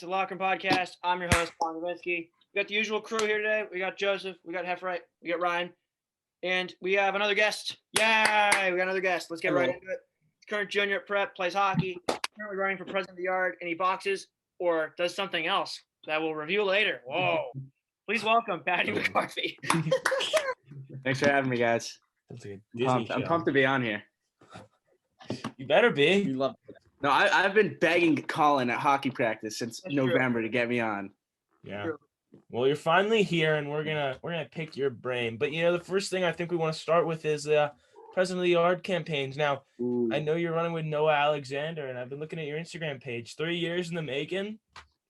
to the Locker Room Podcast. I'm your host, Juan Levinsky. We got the usual crew here today. We got Joseph, we got Heffright, we got Ryan, and we have another guest. Yay! We got another guest. Let's get right into it. Current junior at Prep, plays hockey, currently running for president of the yard, and he boxes or does something else that we'll review later. Whoa. Please welcome Paddy McCarthy. Thanks for having me, guys. I'm pumped to be on here. You better be. We love it. No, I've been begging Colin at hockey practice since November to get me on. Yeah. Well, you're finally here, and we're gonna pick your brain. But the first thing I think we want to start with is President of the Yard campaigns. Now, Ooh. I know you're running with Noah Alexander, and I've been looking at your Instagram page. 3 years in the making.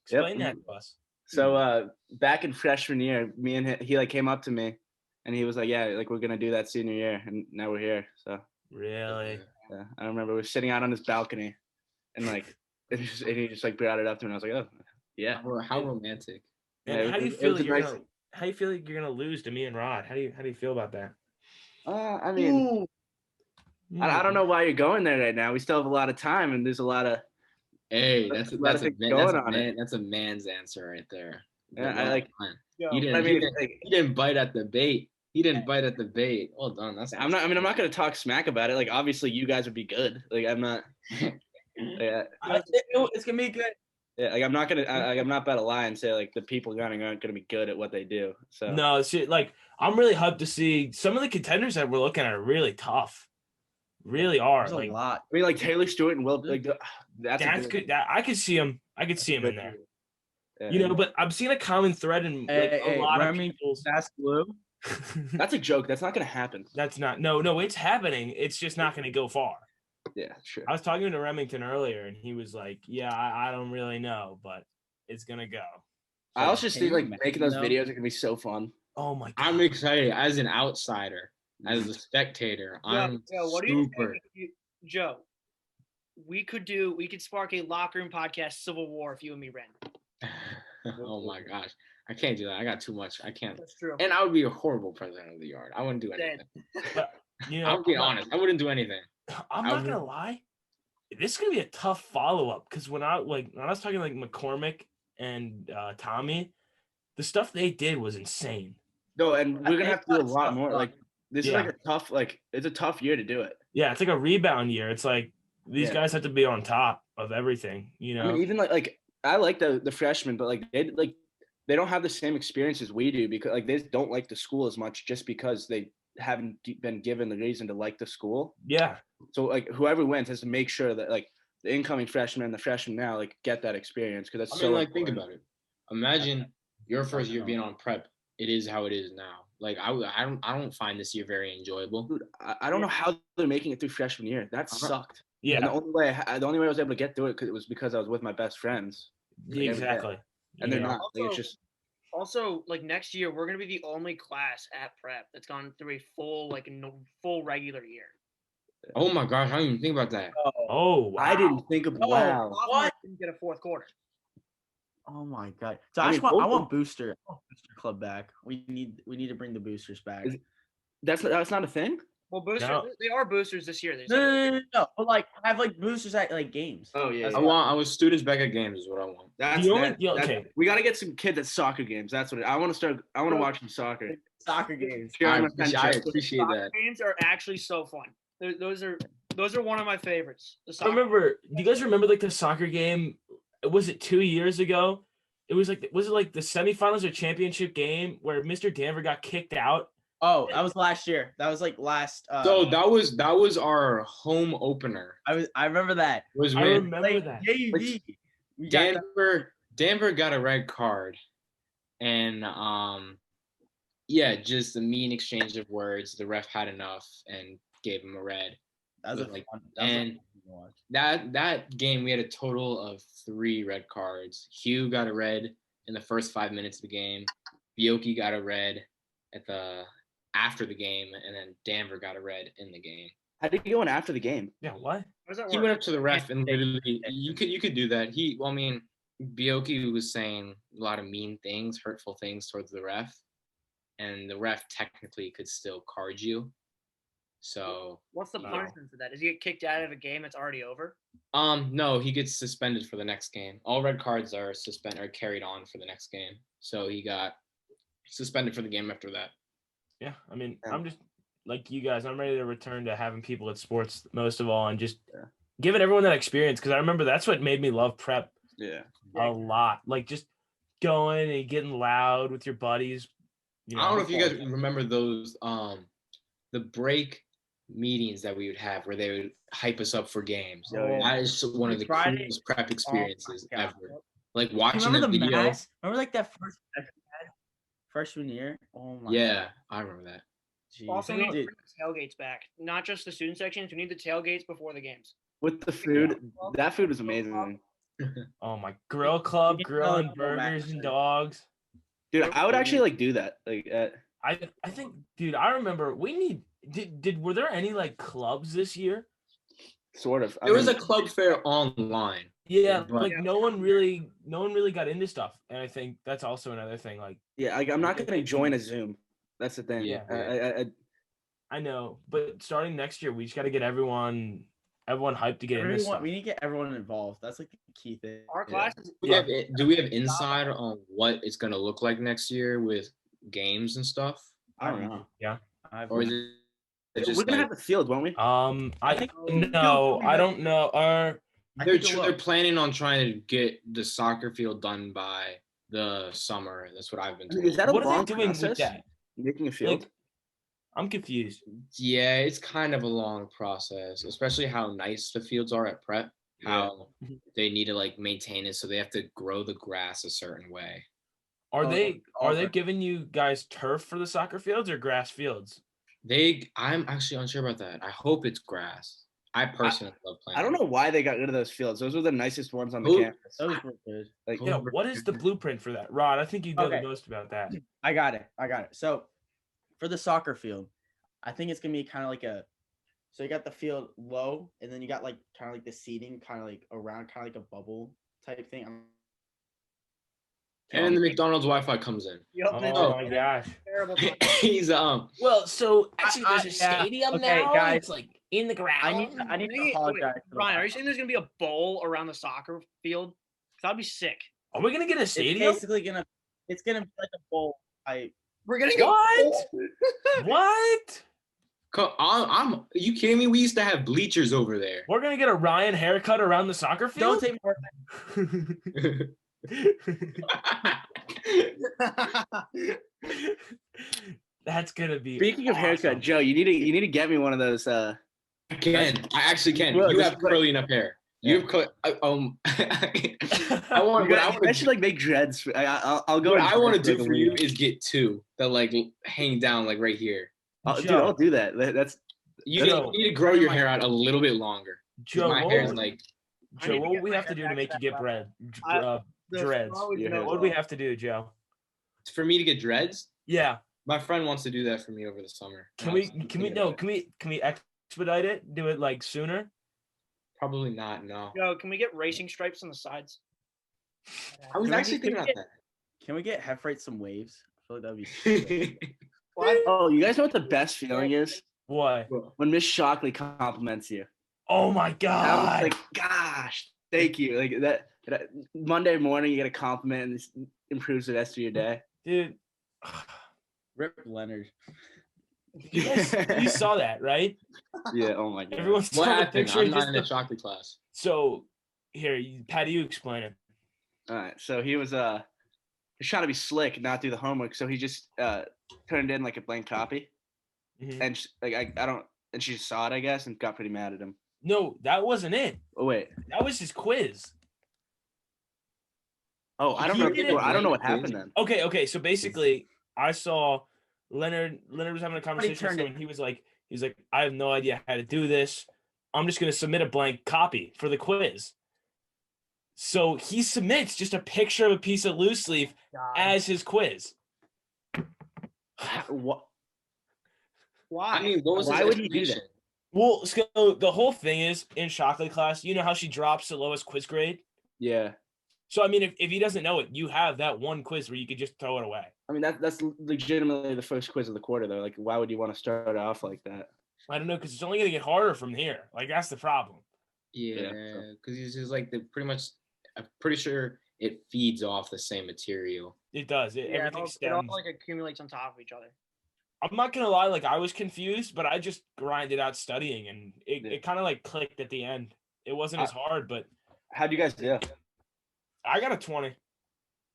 Explain that to us. So back in freshman year, me and he came up to me, and he was like, "Yeah, we're gonna do that senior year," and now we're here. So really, yeah, I remember we were sitting out on his balcony, and he just brought it up to me, and I was like, "Oh, yeah." How romantic. And Yeah, how do you feel like nice... how do you feel like you're gonna lose to me and Rod? How do you feel about that? I mean, I don't know why you're going there right now. We still have a lot of time, and there's a lot of. Hey, that's a man's answer right there. Yeah, He didn't bite at the bait. He didn't bite at the bait. Well done. I'm not gonna talk smack about it. Obviously, you guys would be good. I'm not. Yeah. It's gonna be good. Yeah, I'm not gonna. I'm not about to lie and say the people aren't gonna be good at what they do. So no, see, I'm really hyped to see some of the contenders that we're looking at are really tough. Really are. There's a lot. I mean, Taylor Stewart and Will. That's good. I could see him. I could see him in there. Yeah. But I'm seeing a common thread in a lot of people's. That's blue. That's a joke. That's not gonna happen. That's not. No, it's happening. It's just not gonna go far. Yeah, sure. I was talking to Remington earlier, and he was like, "Yeah, I don't really know, but it's gonna go." So I also just think making those videos are gonna be so fun. Oh my god! I'm excited as an outsider, as a spectator. What do you think, Joe? We could spark a locker room podcast civil war if you and me ran. Oh my gosh, I can't do that. I got too much. I can't. That's true. And I would be a horrible president of the yard. I wouldn't do anything. I'll be honest. I wouldn't do anything. I'm not gonna lie. This is gonna be a tough follow-up because when I was talking McCormick and Tommy, the stuff they did was insane. No, and we're gonna have to do a lot more. This is a tough it's a tough year to do it. Yeah, it's like a rebound year. It's these guys have to be on top of everything. I mean, even I like the freshmen, but they don't have the same experience as we do because they don't like the school as much just because they haven't been given the reason to like the school. Yeah. So whoever wins has to make sure that the incoming freshmen and the freshmen now get that experience because that's think about it. Imagine your first year being on prep. It is how it is now. I don't find this year very enjoyable. Dude, I don't know how they're making it through freshman year. That sucked. Yeah. And the only way I was able to get through it was because I was with my best friends. Exactly. And they're not. It's just. Also, next year, we're gonna be the only class at Prep that's gone through a full regular year. Oh my gosh, I didn't even think about that. Oh, wow. I didn't think of wow. What? Didn't get a fourth quarter. Oh my god! So I want booster club back. We need to bring the boosters back. That's not a thing. Well, boosters they are boosters this year. No. But have boosters at games. Oh yeah. I want students back at games is what I want. Okay. We got to get some kids at soccer games. That's what I want to start. I want to watch some soccer. Soccer games. I appreciate that. Games are actually so fun. Those are one of my favorites. Do you guys remember the soccer game? Was it 2 years ago? It was was it the semifinals or championship game where Mr. Danver got kicked out? Oh, that was last year. That was last. So that was our home opener. I remember that. I remember that. Danver got a red card, and just a mean exchange of words. The ref had enough and gave him a red. That game we had a total of 3 red cards. Hugh got a red in the first 5 minutes of the game. Bioki got a red after the game, and then Danver got a red in the game. How did he go in after the game? Yeah, what? He went up to the ref and literally, you could do that. Bioki was saying a lot of mean things, hurtful things towards the ref, and the ref technically could still card you. So What's the Wow. punishment for that? Does he get kicked out of a game that's already over? no, he gets suspended for the next game. All red cards are suspended or carried on for the next game. So he got suspended for the game after that. Yeah, I mean, Yeah. I'm just like you guys. I'm ready to return to having people at sports most of all, and just Yeah. giving everyone that experience. Because I remember that's what made me love prep Yeah. a lot. Like just going and getting loud with your buddies. You know, I don't know if you guys remember those the break meetings that we would have where they would hype us up for games. Oh, yeah. That is one of the Friday- coolest prep experiences God. ever. Like You watching remember the the video. mass? Remember like that first session we had freshman year? Oh my Yeah, I remember that. Jeez. Also, we need to Dude, bring the tailgates back. Not just the student sections. We need the tailgates before the games. With the food, that food was amazing. oh my grill club, You get grilling another little burgers match, and like- dogs. Dude, I would actually like do that. Like, I think, dude, I remember we need. Were there any like clubs this year? sort of. There was a club fair online. Yeah, But- like no one really got into stuff, and I think that's also another thing. Like Yeah, like, I'm not gonna join a Zoom. That's the thing. Yeah. I I know, but starting next year, we just got to get everyone hyped to get into stuff. we need to get everyone involved. That's like the key thing. Our Yeah. classes. Do we have insight on what it's gonna look like next year with games and stuff? I don't know. Or is it just We're gonna like, have the field, won't we? I think no, I don't know. they're planning on trying to get the soccer field done by the summer. That's what I've been told. Is that a What are long they doing process? with that? Making a field? Like, I'm confused. Yeah, it's kind of a long process, especially how nice the fields are at prep. How they need to like maintain it, so they have to grow the grass a certain way. Are they okay. giving you guys turf for the soccer fields or grass fields? I'm actually unsure about that. I hope it's grass. I personally love playing. I don't know why they got rid of those fields. Those were the nicest ones on the Who- campus. Those were good. Like, Yeah, what is the blueprint for that, Rod? I think you know Okay. the most about that. I got it. So for the soccer field, I think it's gonna be kind of like so you got the field low, and then you got like kind of like the seating kind of like around, kind of like a bubble type thing. And then the McDonald's Wi-Fi comes in. Oh my gosh. Terrible. He's Well, so actually, I- there's a yeah. stadium Okay, now. guys. It's like in the ground. I need to apologize. for the Ryan, are you Wi-Fi. saying there's gonna be a bowl around the soccer field? 'Cause that'd be sick. Are we gonna get a It's stadium? basically it's gonna be like a bowl type. We're getting What? What? I'm. You kidding me? We used to have bleachers over there. We're gonna get a Ryan haircut around the soccer Don't field? take more. That's gonna be. speaking of haircut, awesome. Joe, you need to get me one of those. I actually can. Well, You this have is like- curly enough hair. You have I want. I should like make dreads. I'll go. What in I want to dreads do like a for you week. is get two that like hang down like right here. Dude, I'll do that. That's You Joe. need to grow your hair out a little bit longer. 'Cause Joe, my what hair is would- like. I Joe, need to what get would we my have to do to hair make you back get that bread? The Dreads. straw would Your go hair's What would we have to do, Joe? For me to get dreads, Yeah. my friend wants to do that for me over the summer. Can we expedite it? Do it like sooner? Probably not. No. Yo, can we get racing stripes on the sides? I was Can we actually get- thinking about Can we get Hefrite some waves? I feel like that'd be. that. What? Oh, you guys know what the best feeling is? What? When Miss Shockley compliments you. Oh my That was god. like, gosh, thank you. Like that Monday morning, you get a compliment and this improves the rest of your day. Dude. Rip Leonard. Yes, you saw that, right? Yeah. Oh my god. Everyone What saw the happened? picture. I'm not just in a the- chocolate class. So here, Patty, you explain it. All right. So he was he's trying to be slick and not do the homework. So he just turned in like a blank copy, Mhm. and I don't, and she just saw it, I guess, and got pretty mad at him. No, that wasn't it. Oh wait. That was his quiz. Oh, I don't He know. did it I don't know what blank happened then. Okay. So basically, I saw Leonard was having a conversation with turned someone. He was like, I have no idea how to do this. I'm just gonna submit a blank copy for the quiz. So he submits just a picture of a piece of loose leaf as his quiz. What? Why? I mean, what was Why his would he do that? explanation? Well, so the whole thing is in chocolate class, you know how she drops the lowest quiz grade? Yeah. So I mean, if he doesn't know it, you have that one quiz where you could just throw it away. I mean that's legitimately the first quiz of the quarter though. Like, why would you want to start off like that? I don't know, because it's only going to get harder from here. Like, that's the problem. Yeah, because it's just like pretty much. I'm pretty sure it feeds off the same material. It does. Everything it all stems. like accumulates on top of each other. I'm not going to lie. Like, I was confused, but I just grinded out studying, and it kind of like clicked at the end. It wasn't as hard, but. How'd you guys do? I got a 20.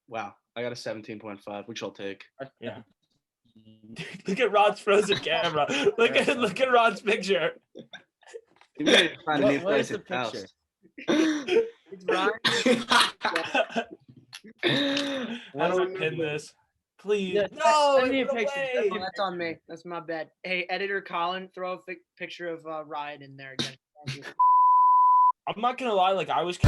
Wow. I got a 17.5, which I'll take. Yeah. Look at Rod's frozen camera. Look at Rod's picture. You need to find a new What is place the in house. picture? It's Ryan. How do I pin this? Please. Yeah, No, send me a put picture. away. Oh, that's on me. That's my bad. Hey, editor Colin, throw a picture of Ryan in there again. Thank you. I'm not gonna lie. Like I was.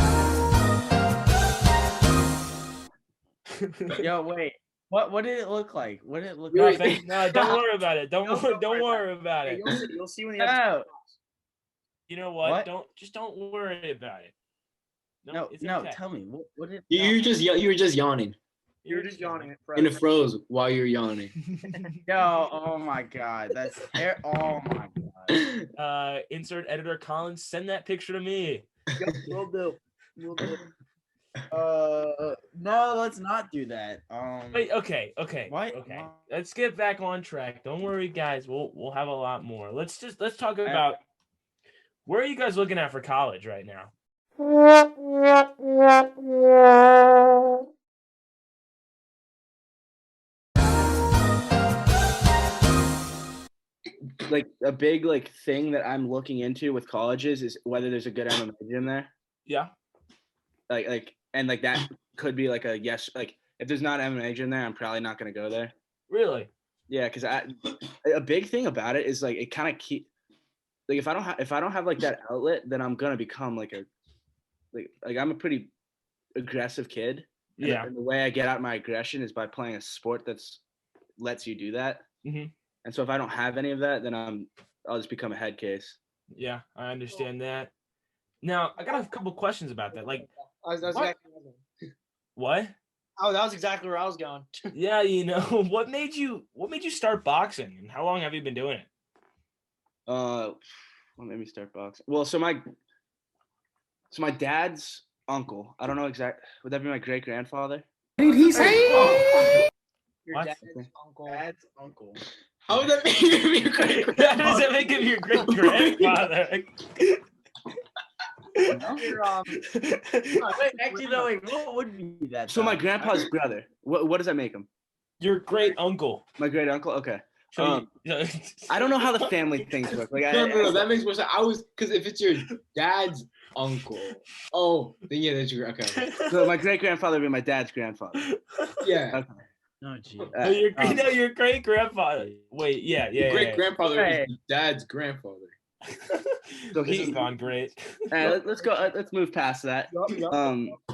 Yo, wait. What did it look like? What did it look Wait, like? No, don't worry about it. Don't worry about Hey, it. you'll see when the episode No, drops. You know what? What? Don't worry about it. no, it's no. okay. Tell me. What did? you were just yawning. You're just yawning at And it Fred. froze while you're yawning. Yo, oh my God, that's oh my God. Insert editor Collins. Send that picture to me. Yep, we'll do. We'll do. No, let's not do that. Wait, okay. Why- Okay. why- Let's get back on track. Don't worry, guys. We'll have a lot more. Let's talk about where are you guys looking at for college right now? Like a big like thing that I'm looking into with colleges is whether there's a good MMA gym there. Yeah. And that could be like a yes. Like if there's not an MMA gym there, I'm probably not gonna go there. Really? Yeah, because a big thing about it is like it kind of keep like if I don't have like that outlet, then I'm gonna become like I'm a pretty aggressive kid. And Yeah. the way I get out my aggression is by playing a sport that's lets you do that. Mhm. And so if I don't have any of that, then I'll just become a head case. Yeah, I understand that. Now, I got a couple questions about that. Like, That's What? exactly where I was going. what? Oh, that was exactly where I was going. Yeah, what made you start boxing, and how long have you been doing it? What made me start boxing? Well, so my dad's uncle. I don't know exact. Would that be my great grandfather? What did he say? Your What? dad's uncle. Dad's uncle. How would that make you your great How does that make him your great grandfather? Your, Wait, actually, no, wait. What would be that? So my though? grandpa's brother. What does that make him? Your great uncle. My great uncle. Okay. So I don't know how the family things work. Like No, that makes more sense. Because if it's your dad's uncle, then yeah, that's your okay. So my great grandfather would be my dad's grandfather. Yeah, Okay. No, gee. your great grandfather. Wait, yeah. great grandfather Right. is your dad's grandfather. So This he. has gone great. Let's go. Let's move past that.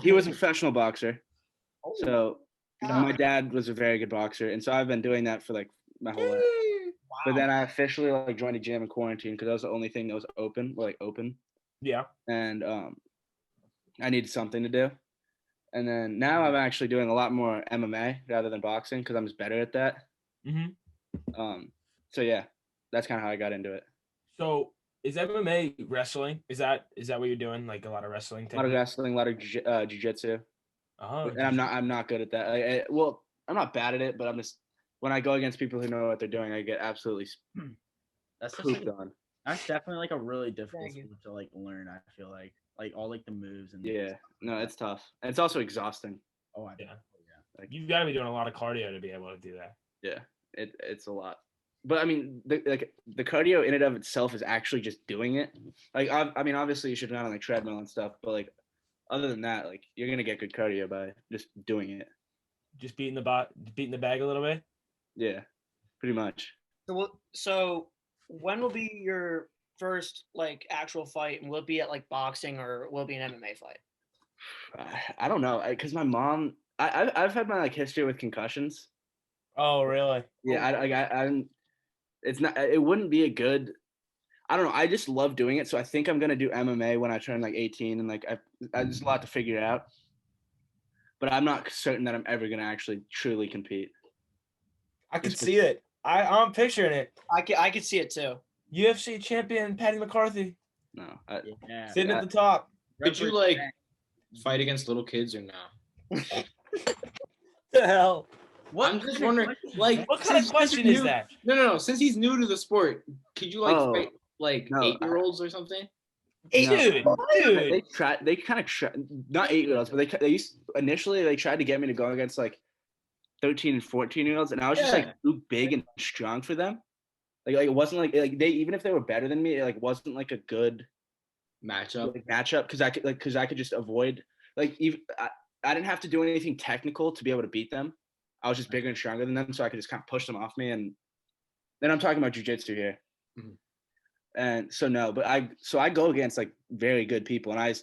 He was a professional boxer. So my dad was a very good boxer, and so I've been doing that for like my whole life. But then I officially like joined a gym in quarantine because that was the only thing that was open. Yeah. And I needed something to do. And then now I'm actually doing a lot more MMA rather than boxing because I'm just better at that. Mm-hmm. So yeah, that's kind of how I got into it. So is MMA wrestling? Is that what you're doing? Like a lot of wrestling? A lot of wrestling, a lot of jiu-jitsu. Oh, And I'm not good at that. Well, I'm not bad at it, but I'm just when I go against people who know what they're doing, I get absolutely That's just pooped like, on. that's definitely like a really difficult Thank you. sport to like learn. I feel like all like the moves and Yeah, no, it's tough. And it's also exhausting. Oh, I Yeah. yeah. You've got to be doing a lot of cardio to be able to do that. Yeah, it's a lot. But I mean, the cardio in and of itself is actually just doing it. Like I mean, obviously you should run on like treadmill and stuff, but like other than that, like you're gonna get good cardio by just doing it. Just beating the bag a little bit. Yeah, pretty much. So when will be your first like actual fight, and will it be at like boxing or will it be an MMA fight? I don't know, because my mom, I've had my like history with concussions. Oh, really? Yeah, it's not. It wouldn't be a good. I don't know. I just love doing it, so I think I'm gonna do MMA when I turn like 18, and like there's a lot to figure out. But I'm not certain that I'm ever gonna actually truly compete. I can see it. I'm picturing it. I could see it too. UFC champion Paddy McCarthy. No. Yeah. Sitting at the top. Did you like fight against little kids or no? The hell? I'm just wondering, like, What kind of question is that? No. Since he's new to the sport, could you fight like 8-year-olds or something? Dude. They kind of not 8-year-olds, but they used initially they tried to get me to go against like 13 and 14-year-olds, and I was just like too big and strong for them. Like it wasn't like they, even if they were better than me, it like wasn't like a good matchup because I could just avoid even I didn't have to do anything technical to be able to beat them. I was just bigger and stronger than them, so I could just kind of push them off me. And then I'm talking about jiu-jitsu here. Mm-hmm. And so no, but I go against like very good people, and I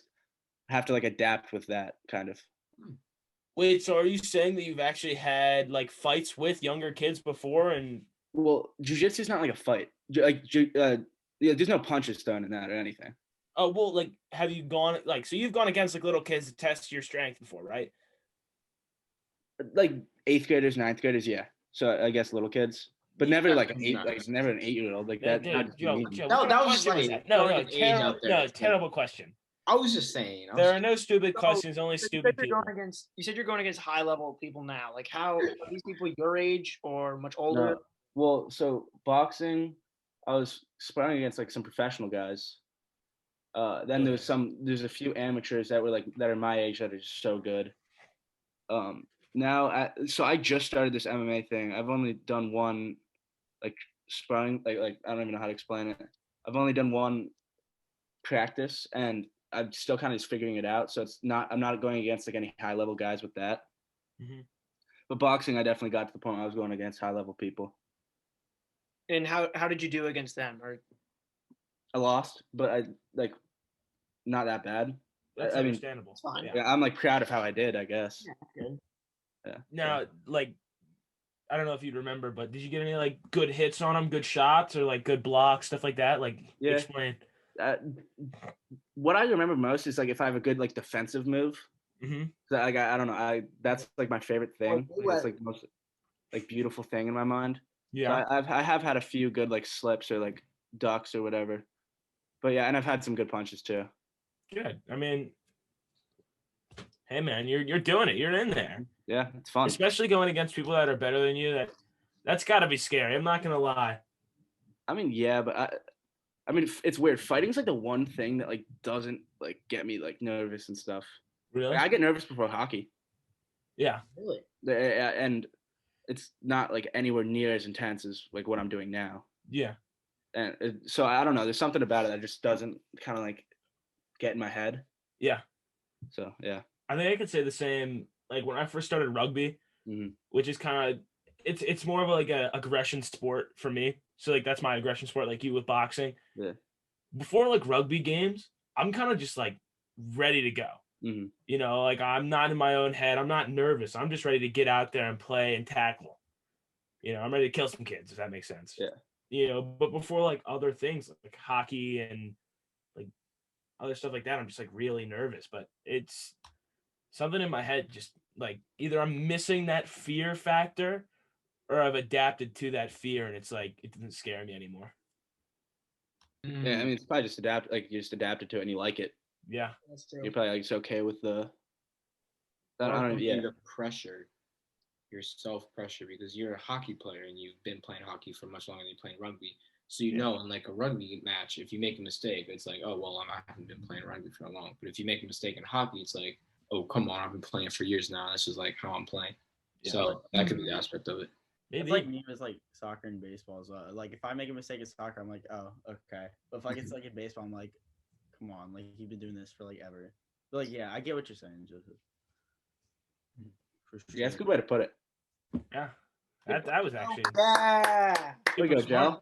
have to like adapt with that kind of. Wait, so are you saying that you've actually had like fights with younger kids before? And well, jiu-jitsu is not like a fight. There's no punches thrown in that or anything. Oh well, like have you gone so you've gone against like little kids to test your strength before, right? Like 8th graders, 9th graders, yeah. So I guess little kids. But never like never an 8-year-old like that. Joe, that was just like terrible question. I was just saying. There are no stupid questions, only stupid people. You said you're going against high-level people now. Like, how are these people your age or much older? No. Well, so boxing, I was sparring against like some professional guys. Then there's a few amateurs that are my age that are just so good. So I just started this MMA thing. I've only done one, like sparring, like I don't even know how to explain it. I've only done one practice, and I'm still kind of just figuring it out. So I'm not going against like any high level guys with that. Mm-hmm. But boxing, I definitely got to the point where I was going against high level people. And how did you do against them? Or I lost, but I not that bad. That's understandable. It's fine. Yeah, I'm like proud of how I did, I guess. Yeah, good. Yeah. Now, like, I don't know if you'd remember, but did you get any like good hits on them, good shots, or like good blocks, stuff like that? Like, explain. What I remember most is like if I have a good like defensive move. Mm-hmm. Like I don't know, that's like my favorite thing. It's like the most like beautiful thing in my mind. Yeah, so I have had a few good like slips or like ducks or whatever. But yeah, and I've had some good punches too. Good. I mean, hey man, you're doing it. You're in there. Yeah, it's fun. Especially going against people that are better than you. That's got to be scary. I'm not gonna lie. I mean, yeah, but I mean, it's weird. Fighting's like the one thing that like doesn't like get me like nervous and stuff. Really? Like, I get nervous before hockey. Yeah. Really? And it's not like anywhere near as intense as like what I'm doing now. Yeah. And so I don't know. There's something about it that just doesn't kind of like get in my head. Yeah. So yeah. I think I could say the same. Like when I first started rugby, which is kind of it's more of like a aggression sport for me. So like that's my aggression sport, like you with boxing. Yeah. Before like rugby games, I'm kind of just like ready to go. Mm-hmm. You know, like I'm not in my own head. I'm not nervous. I'm just ready to get out there and play and tackle. You know, I'm ready to kill some kids, if that makes sense. Yeah. You know, but before like other things like hockey and like other stuff like that, I'm just like really nervous. But it's something in my head, just like either I'm missing that fear factor or I've adapted to that fear and it's like it doesn't scare me anymore. Yeah, I mean it's probably just you just adapted to it and you like it. Yeah. That's true. You're probably like, it's okay with the the pressure, your self-pressure, because you're a hockey player and you've been playing hockey for much longer than you're playing rugby. So you know, in like a rugby match, if you make a mistake, it's like, oh, well, I haven't been playing rugby for long. But if you make a mistake in hockey, it's like, oh, come on, I've been playing for years now. This is like how I'm playing. Yeah. So that could be the aspect of it. Maybe. It's like me with like soccer and baseball as well. Like if I make a mistake in soccer, I'm like, oh, okay. But if I get like in baseball, I'm like, come on, like you've been doing this for like ever. But like, yeah, I get what you're saying, Joseph. For sure. Yeah, that's a good way to put it. Yeah, that was actually. Yeah. Here we go, Joe.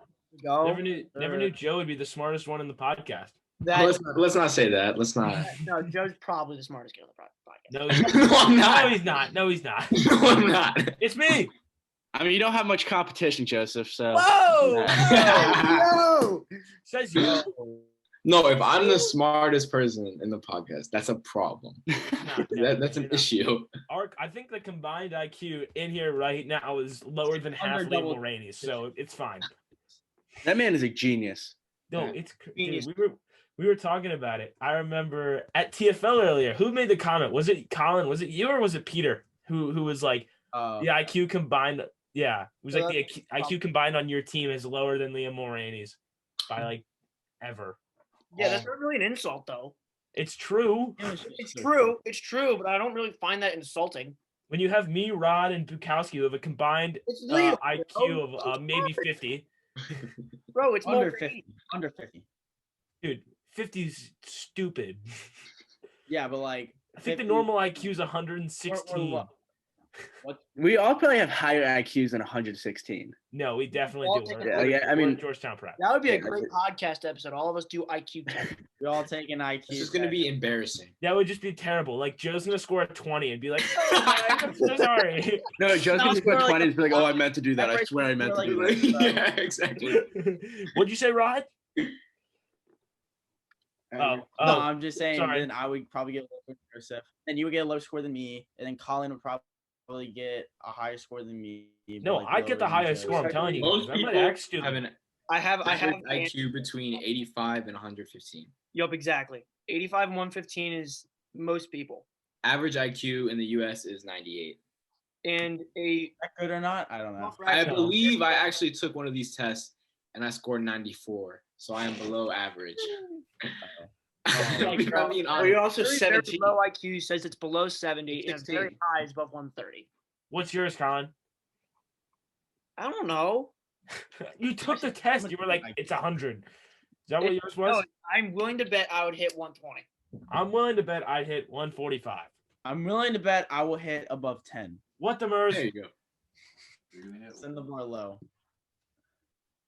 Never knew Joe would be the smartest one in the podcast. Let's not say that. Let's not. No, Joe's probably the smartest kid on the podcast. No, I'm not. No, he's not. No, he's not. No, I'm not. It's me. I mean, you don't have much competition, Joseph. So. Whoa! No. Says you. No, if I'm the smartest person in the podcast, that's a problem. That's an issue. I think the combined IQ in here right now is lower than half Lee Mulroney's, so it's fine. That man is a genius. No, Yeah. dude, we were talking about it. I remember at TFL earlier. Who made the comment? Was it Colin? Was it you or was it Peter? Who was like the IQ combined? Yeah, it was like the IQ combined on your team is lower than Liam Mulroney's by like ever. Yeah, that's not really an insult though. It's true. It's true. It's true, but I don't really find that insulting. When you have me, Rod, and Bukowski who have a combined IQ of maybe 50. Bro, it's under more 50. Under 50. Dude, 50's stupid. Yeah, but like I think the normal IQ is 116. We all probably have higher IQs than 116. No, we definitely do. I mean, Georgetown Prep. That would be a great podcast episode. All of us do IQ tests. We're all taking IQ. This is gonna be embarrassing. That would just be terrible. Like Joe's gonna score a 20 and be like, oh, I'm so sorry. No, Joe's gonna score 20 and be like, oh, I meant to do that. I swear I meant to do that. Yeah, exactly. What'd you say, Rod? No, I'm just saying. Sorry. Then I would probably get a lower score, Joseph. And you would get a lower score than me, and then Colin would probably get a higher score than me. No, like I'd get the lower than highest Joe. score. I'm telling you. Most I might people act stupid. have an I have IQ between 85 and 115. Yup, exactly. 85 and 115 is most people. Average IQ in the U.S. is 98. And Is that good or not? I don't know. I believe I actually took one of these tests and I scored 94, so I am below average. I'm being honest. You're also very 17. low IQ says it's below 70 and 16. very high is above 130. What's yours, Colin? I don't know. You took the test. You were like, it's 100. Is that what yours was? No, I'm willing to bet I would hit 120. I'm willing to bet I'd hit 145. I'm willing to bet I will hit above 10. What the MERS? There you go. Send the bar low.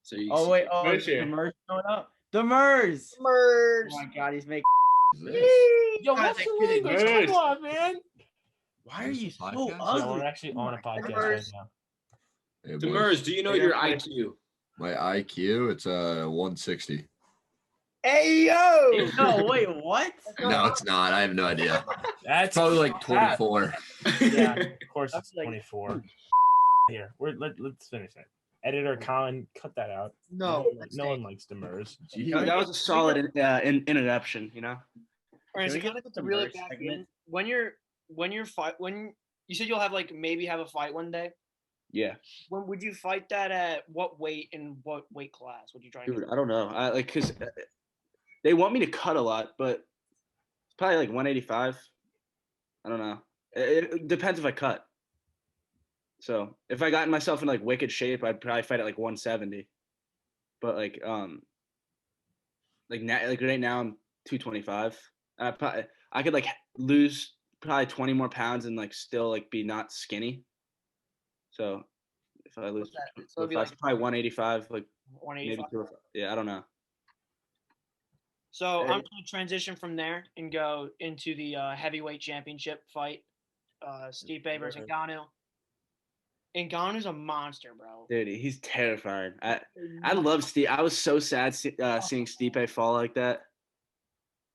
So you Oh wait, Merz the here. MERS going up. The MERS. MERS. Oh my God, he's making. Yo, God, what's that the kid is language? MERS. Come on, man. Why are you so Podcast? No, ugly? we're actually on a podcast right MERS. now. Hey, boys. Demers, do you know your IQ? My IQ, it's 160. Hey yo! No, wait, what? No, it's not. I have no idea. That's Probably like bad. 24. Yeah, of course That's it's like- 24. Here, let's finish that. Editor Colin, cut that out. No. No one likes Demers. That was a solid interruption, you know? All right, so Can we kind get of the to really MERS back segment? in, when you said you'll have like maybe have a fight one day. Yeah. When would you fight that at what weight and what weight class would you try and Dude, get? I don't know. Cause they want me to cut a lot, but it's probably like 185. I don't know. It depends if I cut. So if I got myself in like wicked shape, I'd probably fight at like 170. But like right now I'm 225. I could like lose probably 20 more pounds and like still like be not skinny. So if I lose, So it'd be like probably 185, like 185. maybe 205. Yeah, I don't know. So I'm going to transition from there and go into the heavyweight championship fight. Stipe versus Ngannou. Ngannou's a monster, bro. Dude, he's terrifying. I love Stipe. I was so sad seeing Stipe fall like that.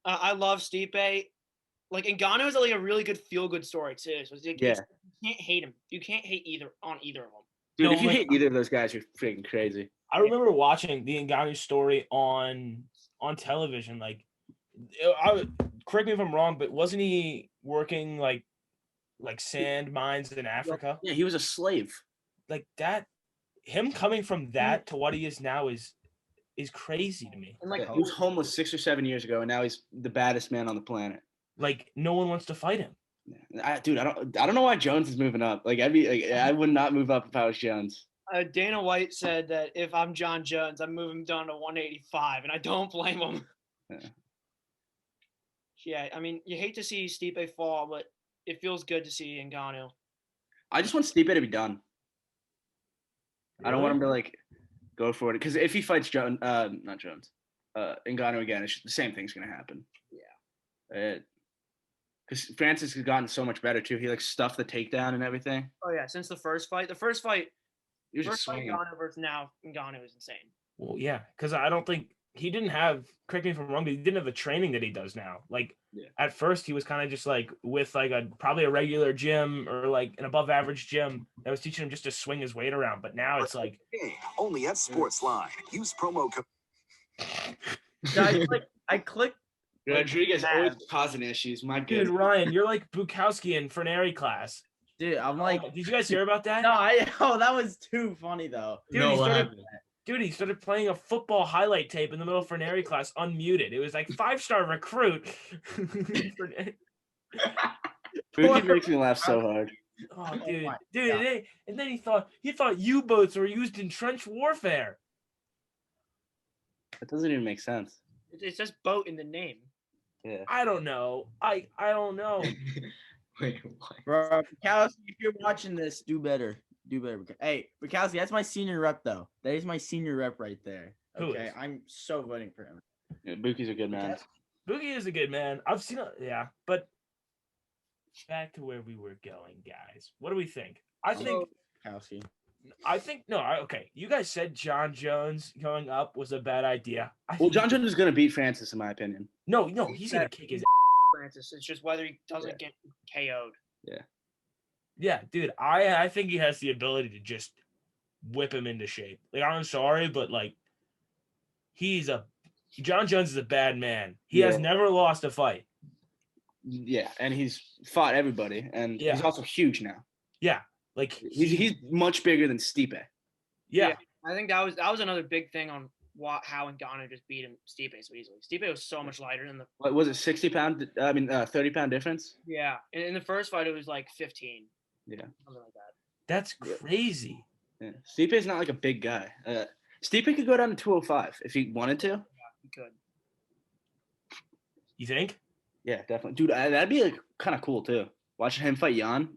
I love Stipe. Like Ngannou is like a really good feel-good story too. So you can't hate him. You can't hate either of them. Dude, No, if you like- hate either of those guys, you're freaking crazy. I remember watching the Ngannou story on television. Like, correct me if I'm wrong, but wasn't he working like sand mines in Africa? Yeah, he was a slave. Like that, him coming from that to what he is now is crazy to me. And like He was homeless 6 or 7 years ago, and now he's the baddest man on the planet. Like no one wants to fight him. I don't know why Jones is moving up. Like I would not move up if I was Jones. Dana White said that if I'm John Jones, I'm moving down to 185, and I don't blame him. Yeah, I mean, you hate to see Stipe fall, but it feels good to see Ngannou. I just want Stipe to be done. I don't want him to like go for it because if he fights Ngannou again, it's the same thing's gonna happen. Yeah. Because Francis has gotten so much better too. He like stuffed the takedown and everything. Oh yeah, since the first fight He was just swinging. Ngannou versus now Ngannou is insane. Well, yeah, because I don't think he didn't have, correct me if I'm wrong, but he didn't have the training that he does now. Like at first he was kind of just like with like probably a regular gym or like an above average gym that was teaching him just to swing his weight around. But now it's like only at Sportsline. Use promo code. I clicked. Rodriguez always causing issues. My dude, goodness. Ryan, you're like Bukowski in Fernary class. Dude, I'm like, did you guys hear about that? No, that was too funny though. Dude, he started playing a football highlight tape in the middle of Fernary class unmuted. It was like 5-star recruit. Buki makes me laugh so hard. Oh, dude, and then he thought U-boats were used in trench warfare. That doesn't even make sense. It says boat in the name. Yeah. I don't know. I don't know. Wait, what? Bro, Bukowski, if you're watching this, do better. Hey, Bukowski, that's my senior rep though. That is my senior rep right there. Okay, I'm so voting for him. Yeah, Buki's a good man. Boogie is a good man. I've seen it, yeah, but back to where we were going, guys. What do we think? Okay. You guys said John Jones going up was a bad idea. John Jones is gonna beat Francis, in my opinion. No, he's gonna kick his Francis. It's just whether he doesn't get KO'd. Yeah, dude. I think he has the ability to just whip him into shape. Like, I'm sorry, but like, John Jones is a bad man. He has never lost a fight. Yeah, and he's fought everybody, and he's also huge now. Yeah, like he's much bigger than Stipe. Yeah. I think that was another big thing on how Ngannou just beat him Stipe so easily. Stipe was so much lighter than What was it, 30-pound difference? Yeah, in the first fight it was like 15. Yeah, something like that. That's crazy. Yeah. Stipe's not like a big guy. Stipe could go down to 205 if he wanted to. Yeah, he could. You think? Yeah, definitely, dude. That'd be like kind of cool too. Watching him fight Jan.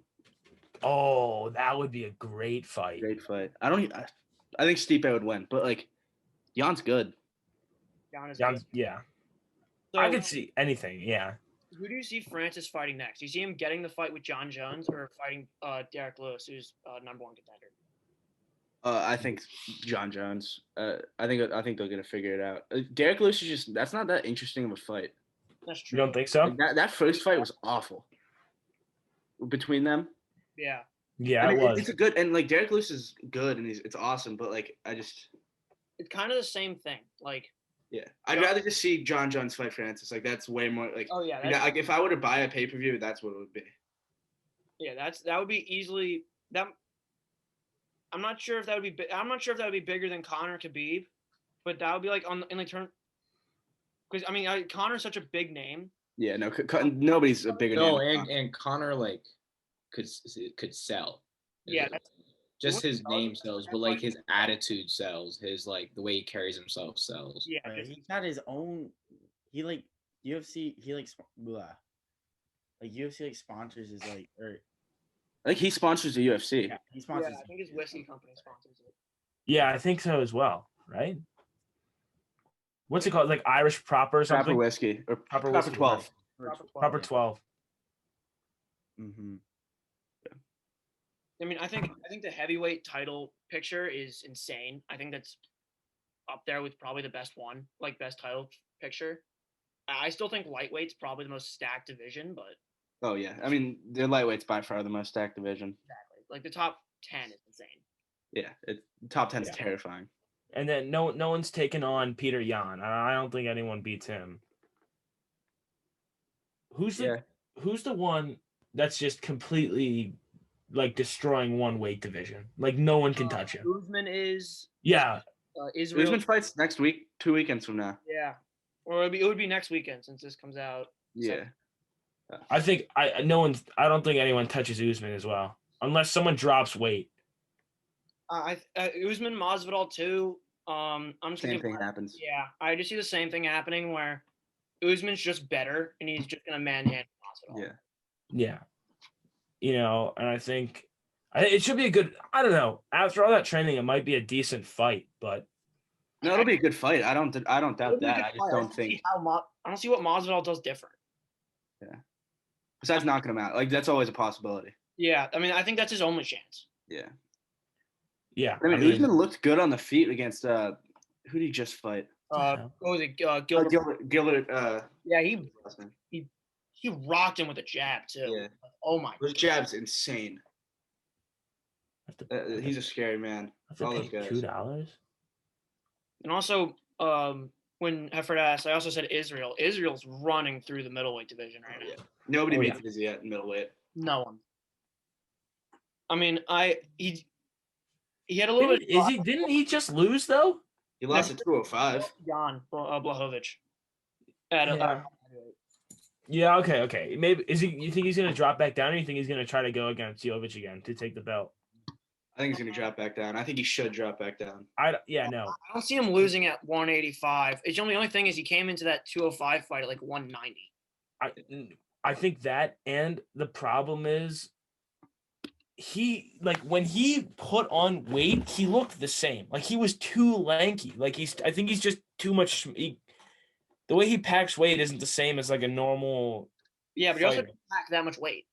Oh, that would be a great fight. Great fight. I think Stipe would win, but like, Jan's good. Jan's good. Yeah. So, I could see anything. Yeah. Who do you see Francis fighting next? Do you see him getting the fight with John Jones or fighting Derek Lewis, who's number one contender? I think John Jones. I think they're gonna figure it out. Derek Lewis is that's not that interesting of a fight. That's true. You don't think so? Like that first fight was awful between them. Yeah. Yeah, it was. It's a good, and like Derek Lewis is good and it's awesome, but like it's kind of the same thing. Like, yeah, I'd rather just see John Jones fight Francis. Like that's way more like. Oh yeah. Like if I were to buy a pay-per-view, that's what it would be. Yeah, that would be easily that. I'm not sure if that would be bigger than Conor Khabib, but that would be like in like turn. Because I mean, Conor's such a big name. Yeah, no, nobody's a bigger name. And Conor like could sell. Yeah, just his name sells, but like his attitude sells. His like the way he carries himself sells. Yeah, he's got his own. He like UFC. He like UFC like sponsors his like or. I think he sponsors the UFC. Yeah, he sponsors. Yeah, I think his whiskey company sponsors it. Yeah, I think so as well. Right. What's it called? Like Irish Proper or something? Proper whiskey or Proper 12. Proper 12. Mm-hmm. I mean, I think the heavyweight title picture is insane. I think that's up there with probably the best one, like best title picture. I still think lightweight's probably the most stacked division, but. Oh yeah, I mean the lightweight's by far the most stacked division. Exactly, like the top 10 is insane. Yeah, top 10 is terrifying. And then no one's taken on Peter Yan. I don't think anyone beats him. Who's the one that's just completely like destroying one weight division? Like no one can touch him. Usman is. Yeah. Israel. Usman fights next week, 2 weekends from now. Yeah, or it would be next weekend since this comes out. Yeah. I think I don't think anyone touches Usman as well, unless someone drops weight. Usman Masvidal too. I'm just same thing happens. Yeah, I just see the same thing happening where Usman's just better and he's just gonna manhandle Masvidal. Yeah. Yeah. You know, and I think it should be a good. I don't know. After all that training, it might be a decent fight, but no, it'll be a good fight. I don't doubt that. I just don't think. I don't see what Masvidal does different. Yeah. Besides knocking him out, like that's always a possibility. Yeah, I mean, I think that's his only chance. Yeah. Yeah. I mean, Usman looked good on the feet against who did he just fight? What was it? Gilbert. Gilbert. Yeah, he rocked him with a jab too. Yeah. Oh my. His jab's insane. I He's a scary man. have to All pay those guys. $2. And also, when Hefford asked, I also said Israel. Israel's running through the middleweight division right now. Yeah. Nobody Oh, beats Izzy at middleweight. No one. I mean, he had a little bit. Didn't he just lose though? He lost at 205. Jan Blachowicz. Yeah. Okay. Maybe you think he's gonna drop back down, or you think he's gonna try to go against Jovic again to take the belt? I think he's going to drop back down. I think he should drop back down. I don't see him losing at 185. It's the only thing is he came into that 205 fight at like 190. I think that, and the problem is he, like, when he put on weight, he looked the same. Like, he was too lanky. Like, I think he's just too much. The way he packs weight isn't the same as like a normal. Yeah, but he also fighter. didn't pack that much weight.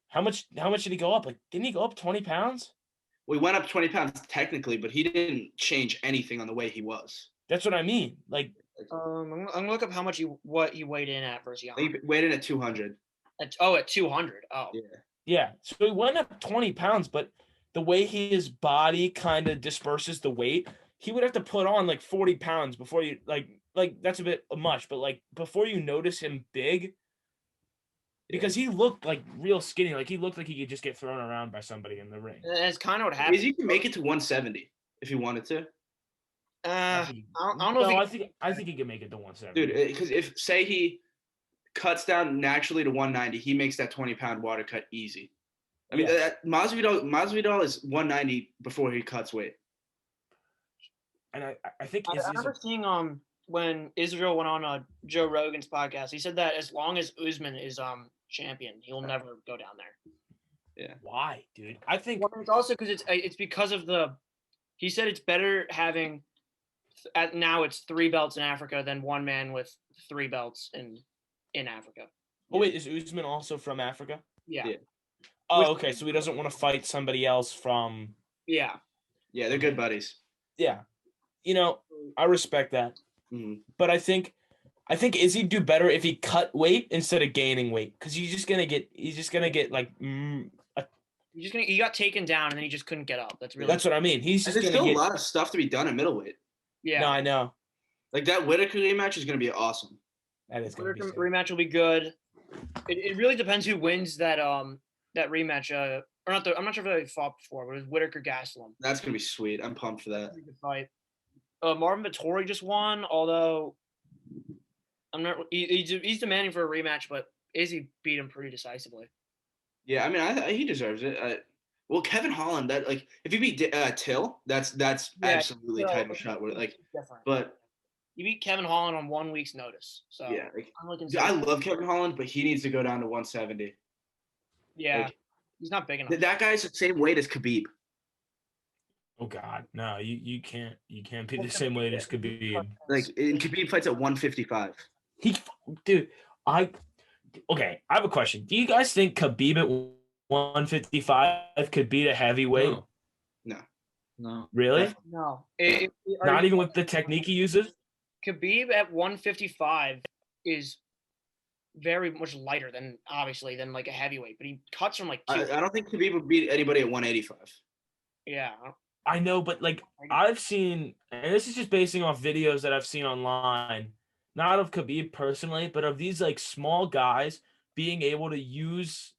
How much did he go up? Like, didn't he go up 20 pounds? We went up 20 pounds technically, but he didn't change anything on the way he was. That's what I mean. Like, I'm gonna look up how much what he weighed in at versus Jan. He weighed in at 200. At 200. Oh. yeah. So he went up 20 pounds, but the way his body kind of disperses the weight, he would have to put on like 40 pounds before you like that's a bit much, but like before you notice him big. Because he looked like real skinny. Like he looked like he could just get thrown around by somebody in the ring. That's kind of what happened. He can make it to 170 if he wanted to. I don't know. I think he can make it to 170. Dude, because if say he cuts down naturally to 190, he makes that 20-pound water cut easy. I mean, Masvidal is 190 before he cuts weight. And I think I remember seeing when Israel went on Joe Rogan's podcast, he said that as long as Usman is champion, he'll never go down there. Yeah. Why, dude? I think it's also because it's because of he said it's better having now it's 3 belts in Africa than one man with 3 belts in Africa. Oh wait, is Usman also from Africa? Yeah. Oh, okay. So he doesn't want to fight somebody else from. Yeah. Yeah, they're good buddies. Yeah. I respect that. Mm-hmm. But I think Izzy do better if he cut weight instead of gaining weight, because he's just gonna get like. He got taken down and then he just couldn't get up. That's what I mean. He's just there's gonna still get a lot of stuff to be done at middleweight. Yeah. No, I know. Like that Whitaker rematch is gonna be awesome. That is gonna be sick. Rematch will be good. It really depends who wins that rematch. Or not I'm not sure if they fought before, but it was Whitaker Gastelum. That's gonna be sweet. I'm pumped for that. Good fight. Marvin Vettori just won, although I'm not. He's demanding for a rematch, but Izzy beat him pretty decisively. Yeah, I mean, he deserves it. Well, Kevin Holland, that like if you beat Till, that's absolutely title shot. Where like, different. But you beat Kevin Holland on 1 week's notice. So yeah, like, I'm looking. I love Kevin Holland, but he needs to go down to 170. Yeah, like, he's not big enough. That guy's the same weight as Khabib. Oh God, no! You can't be the same weight as Khabib. Like Khabib fights at 155. I have a question. Do you guys think Khabib at 155 could beat a heavyweight? No. Really? No. Not even with the technique he uses? Khabib at 155 is very much lighter than like a heavyweight, but he cuts from like I don't think Khabib would beat anybody at 185. Yeah. I know, but like I've seen, and this is just basing off videos that I've seen online, not of Khabib personally, but of these like small guys being able to use,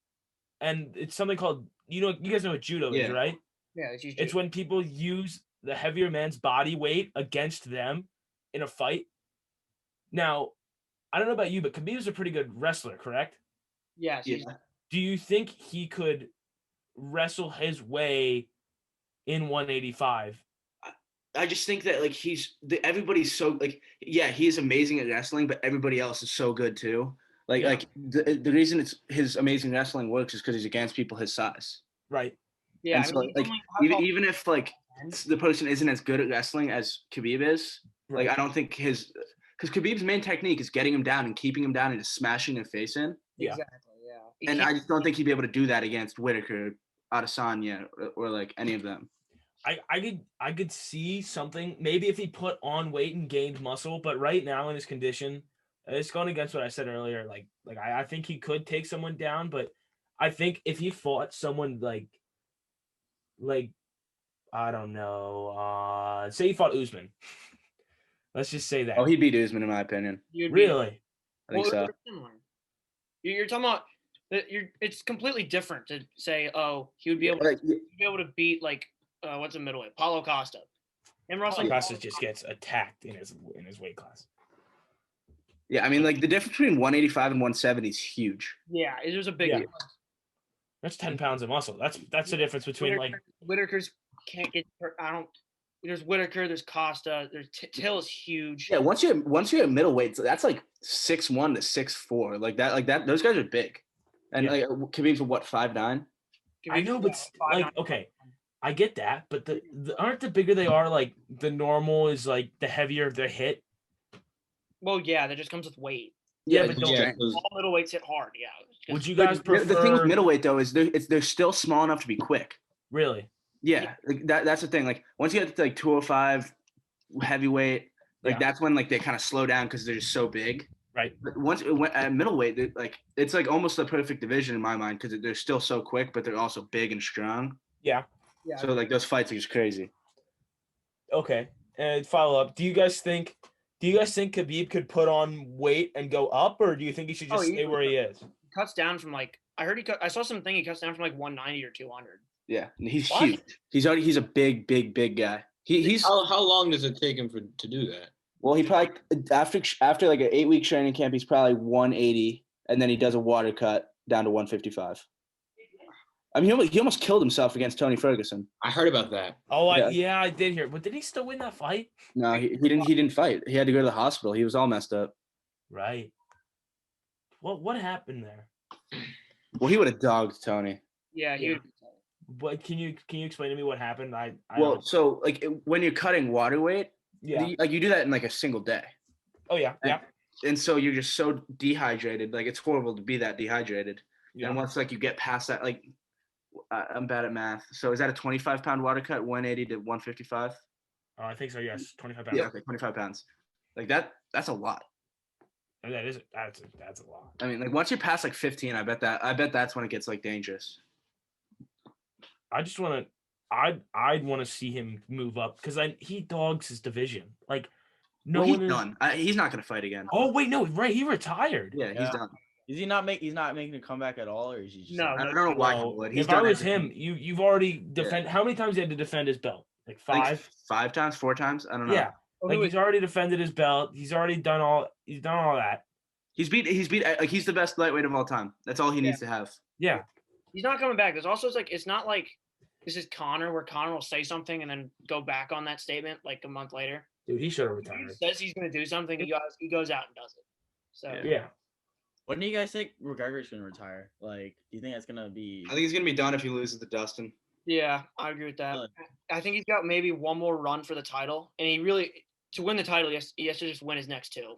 and it's something called, you guys know what judo is, right? Yeah, it's when people use the heavier man's body weight against them in a fight. Now, I don't know about you, but Khabib's a pretty good wrestler, correct? Yes. Yeah. Do you think he could wrestle his way in 185? I just think that like everybody's so like, yeah, he is amazing at wrestling, but everybody else is so good too. Like the reason his amazing wrestling works is because he's against people his size. Right. Yeah. And so, like even if like the person isn't as good at wrestling as Khabib is, like I don't think because Khabib's main technique is getting him down and keeping him down and just smashing their face in. Yeah. Exactly. Yeah. And I just don't think he'd be able to do that against Whitaker, Adesanya, or like any of them. I could see something maybe if he put on weight and gained muscle, but right now in his condition, it's going against what I said earlier. I think he could take someone down, but I think if he fought someone like I don't know, say he fought Usman. Let's just say that. Oh, he beat Usman in my opinion. Really? I think so. they're similar. You're talking about that. It's completely different to say, oh, he would be able to beat what's a middleweight, Paulo Costa. And Russell Costa just gets attacked in his weight class. Yeah, I mean, like the difference between 185 and 170 is huge. Yeah, there's a big difference. That's 10 pounds of muscle. That's the difference between Whitaker's can't get. There's Whitaker. There's Costa. There's Till is huge. Yeah, once you're at middleweight, that's like 6'1" to 6'4", like that. Those guys are big, and Khabib's what 5'9". I know, but okay, I get that, but aren't the bigger they are, like the normal is like the heavier their hit. Well, yeah, that just comes with weight. Yeah, but all middleweights hit hard. Yeah. Would you guys prefer? The thing with middleweight though is they're still small enough to be quick. Really? Yeah, that's the thing. Like once you get to like 205 heavyweight, that's when like they kind of slow down because they're just so big. Right. But once it went at middleweight, it's like almost the perfect division in my mind because they're still so quick, but they're also big and strong. Yeah. Yeah. So like those fights are just crazy. Okay, and follow up. Do you guys think Khabib could put on weight and go up, or do you think he should just stay where he is? He cuts down from I saw something he cuts down from 190 or 200. Yeah, he's huge. He's a big guy. He's how long does it take him to do that? Well, he probably after like an 8-week training camp, he's probably 180, and then he does a water cut down to 155. I mean, he almost killed himself against Tony Ferguson. I heard about that. Oh, I did hear. But did he still win that fight? No, he didn't. He didn't fight. He had to go to the hospital. He was all messed up. Right. What happened there? Well, he would have dogged Tony. Yeah, he would. But can you explain to me what happened? So like when you're cutting water weight, you do that in like a single day. Oh yeah, And so you're just so dehydrated. Like it's horrible to be that dehydrated. Yeah. And once like you get past that, like I'm bad at math. So is that a 25-pound water cut, 180 to 155? Oh, I think so. Yes, 25 pounds. Yeah, okay, 25 pounds. Like that's a lot. I mean, that's a lot. I mean, like once you're past like 15, I bet that's when it gets like dangerous. I'd want to see him move up because he dogs his division. Like he's done. He's not going to fight again. Oh wait, no, right? He retired. Yeah, he's done. Is he not he's not making a comeback at all, or is he just? No, I don't know why he would. If I was him, you've already defended. How many times he had to defend his belt? Like 5? Like 5 times, 4 times. I don't know. Yeah, like he's already defended his belt. He's already done all. He's done all that. He's beat. Like he's the best lightweight of all time. That's all he needs to have. Yeah. He's not coming back. There's also it's not like this is Conor, where Conor will say something and then go back on that statement like a month later. Dude, he should have retired. He says he's going to do something. He goes out and does it. So yeah. When do you guys think McGregor's going to retire? Like, do you think that's going to be? I think he's going to be done if he loses to Dustin. Yeah, I agree with that. I think he's got maybe one more run for the title, and to win the title, he has to just win his next 2.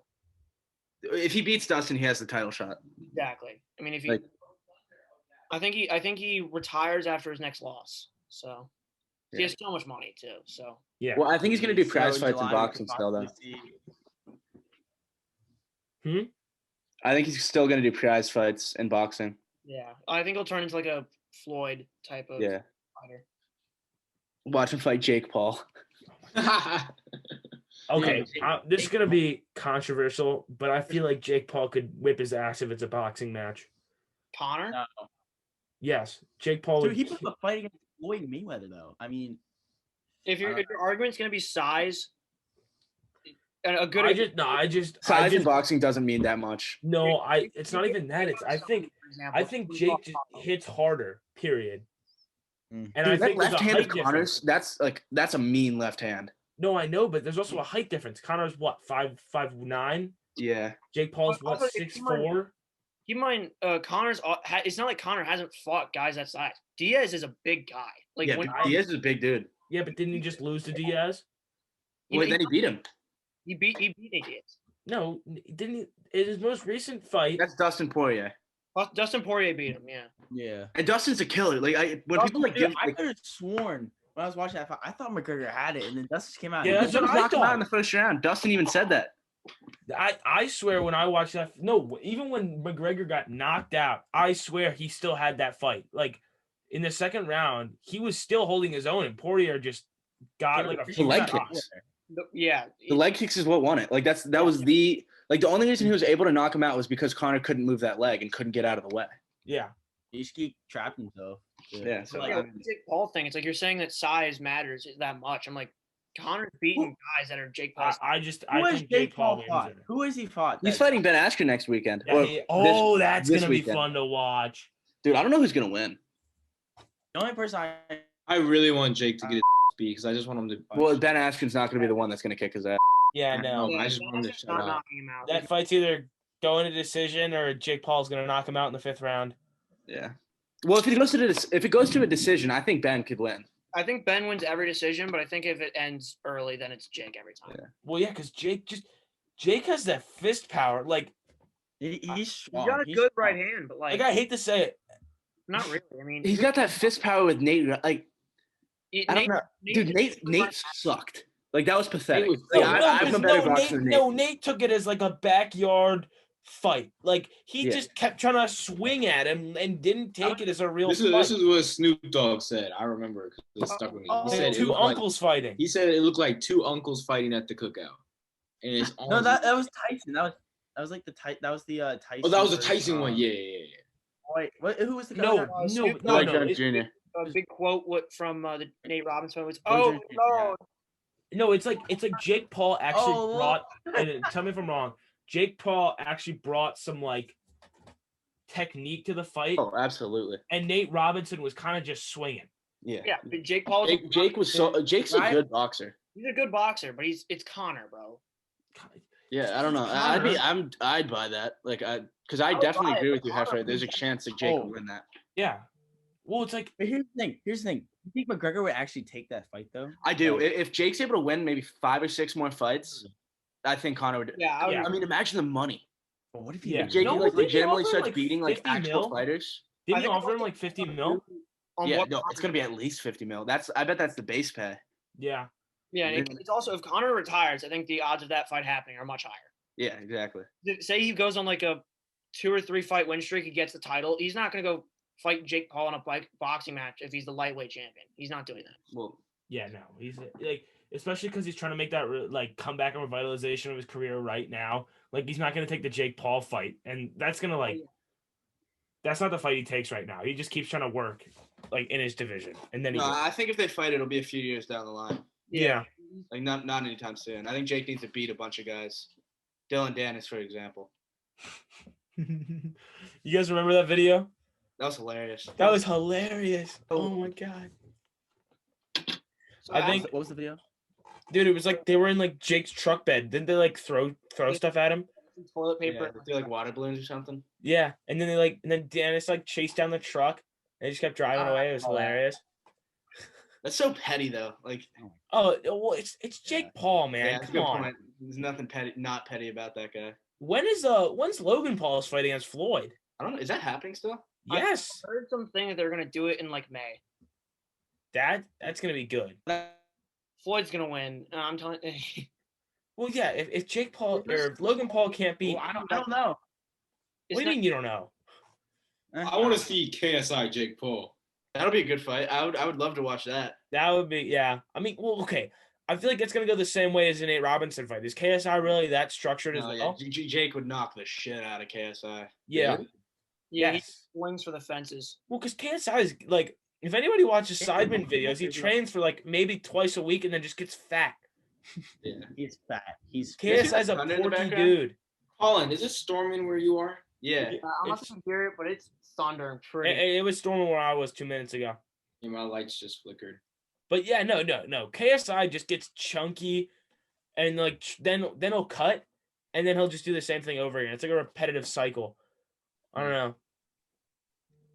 If he beats Dustin, he has the title shot. Exactly. I mean, I think he retires after his next loss. So he has so much money too. So yeah. Well, I think he's going to do prize fights in boxing still, though. I think he's still going to do prize fights in boxing. Yeah, I think he'll turn into like a Floyd type of fighter. Watch him fight Jake Paul. Okay, this is going to be controversial, but I feel like Jake Paul could whip his ass if it's a boxing match. Conor? No. Yes, Jake Paul. Dude, he put the fight against Floyd Mayweather, though. I mean, if your argument's going to be size, a good. Size in boxing doesn't mean that much. No, it's not even that. I think Jake just hits harder. Period. And dude, I think that left hand of Conor's, that's a mean left hand. No, I know, but there's also a height difference. Conor's what, 5'9"? Yeah. Jake Paul's what, 6'4"? Keep in mind, Conor's. It's not like Conor hasn't fought guys that size. Diaz is a big guy. Like Diaz is a big dude. Yeah, but didn't he just lose to Diaz? Then he beat him. He beat Diaz. No, didn't he? In his most recent fight. That's Dustin Poirier. Dustin Poirier beat him. Yeah. Yeah. And Dustin's a killer. Like I could have sworn when I was watching that fight, I thought McGregor had it, and then Dustin came out. Yeah, and that's what I knocked him out thought. in the first round. Dustin even said that. I swear when I watched that, no, even when McGregor got knocked out, I swear he still had that fight. Like in the second round, he was still holding his own, and Poirier just got like a The few leg shots. kicks. Yeah. The leg kicks is what won it. Like that was the only reason he was able to knock him out was because Conor couldn't move that leg and couldn't get out of the way. Yeah. He just keep trapping himself. Yeah. So Yeah, the Jake Paul thing. It's like you're saying that size matters that much. I'm like, Connor's beating guys that are Jake Paul. I Who has think Jake Paul wins fought? it. Who has he fought? he's fighting Ben Askren next weekend. Yeah, Or that's this gonna be weekend. fun to watch. Dude, I don't know who's gonna win. The only person I really want Jake to get his beat because I just want him to. Well, Ben Askren's not gonna be the one that's gonna kick his ass. Yeah, no. I just want him to shut not up. knocking him out. That fight's either going to decision or Jake Paul's gonna knock him out in the 5th round. Yeah. Well, if it goes to a decision, I think Ben could win. I think Ben wins every decision, but I think if it ends early, then it's Jake every time. Yeah. Well, yeah, because Jake has that fist power. Like he's He's strong. got a He's good strong. right hand, but like I hate to say it. not really. I mean, He's got that fist power with Nate. Like I don't know, dude. Nate sucked. Like that was pathetic. Nate was Like, so I'm a better boxer than Nate. No, Nate took it as like a backyard fight. Like he Yeah. just kept trying to swing at him and didn't take it as a real This fight. is what Snoop Dogg said. I remember because it stuck with me. Oh, He said it Two looked like- uncles fighting. He said it looked like two uncles fighting at the cookout. And his No, arms- that was Tyson. That was like the Tyson. Oh, that was the versus, Tyson one. Yeah. Wait, who was the No, guy? no. Jr. a big quote from the Nate Robinson was, Roy "Oh Jones Jr., no, No, it's like Jake Paul actually Oh, brought. And tell me if I'm wrong. Jake Paul actually brought some like technique to the fight, Oh, absolutely. and Nate Robinson was kind of just swinging. Yeah. yeah." But Jake Paul, Jake's a Right? good boxer. he's a good boxer, but it's Connor, bro. Yeah, I don't know. I'd buy that. Like because I would definitely buy it, agree but with you, Conor Heffer. There's a wins. chance that Jake will win that. Yeah. Well, it's like But here's the thing. You think McGregor would actually take that fight though? I do. Like, If Jake's able to win maybe 5 or 6 more fights, I think Conor would. Yeah, I would. Yeah. I mean, imagine the money. but what if he? Yeah. If Jake No, like didn't he legitimately offer, starts like, beating like 50 actual mil? fighters. didn't I he think offer him it's like 50 mil? On Yeah, what no, it's gonna be at least 50 mil. I bet that's the base pay. Yeah. Yeah, and it's also if Connor retires, I think the odds of that fight happening are much higher. Yeah, exactly. Say he goes on like a 2 or 3 fight win streak, he gets the title. He's not gonna go fight Jake Paul in a boxing match if he's the lightweight champion. He's not doing that. Well, Yeah, no, he's like, especially because he's trying to make that like comeback and revitalization of his career right now. Like, he's not going to take the Jake Paul fight, and that's gonna like, that's not the fight he takes right now. He just keeps trying to work like in his division, and then he. no, I think if they fight, it'll be a few years down the line. Yeah. Like not anytime soon. I think Jake needs to beat a bunch of guys. Dylan Dennis, for example. You guys remember that video? That was hilarious. That was hilarious. Oh my god, So I think- What was the video? dude, it was like they were in like Jake's truck bed. Didn't they like throw stuff at him? toilet Yeah, paper. do like water balloons or something. Yeah, and then Dennis like chased down the truck. And they just kept driving away. It was hilarious. That's so petty though. Like, Oh well, it's Jake Paul, man. yeah, that's a Come good on. point. There's nothing not petty about that guy. When's Logan Paul's fight against Floyd? I don't know. Is that happening still? Yes, I heard something that they're gonna do it in like May. that's gonna be good. Floyd's gonna win. I'm telling. Well, yeah, if Jake Paul or if Logan Paul can't beat, I don't know. what do you mean you don't know? I want to see KSI Jake Paul. That'll be a good fight. I would love to watch that. That would be I mean, well, okay. I feel like it's gonna go the same way as the Nate Robinson fight. Is KSI really that structured as No, well? yeah, Jake would knock the shit out of KSI. Yeah. Yeah, Yes. he swings for the fences. Well, because KSI is like, if anybody watches Sidemen videos, he trains for like maybe twice a week and then just gets fat. Yeah. He's fat. He's KSI's a thunder in the porky background? dude. Colin, is it storming where you are? Yeah. I'm not It's- gonna hear it, but it's thundering pretty. It was storming where I was 2 minutes ago. Yeah, my lights just flickered. But yeah, no. KSI just gets chunky, and like then he'll cut, and then he'll just do the same thing over again. It's like a repetitive cycle. I don't know.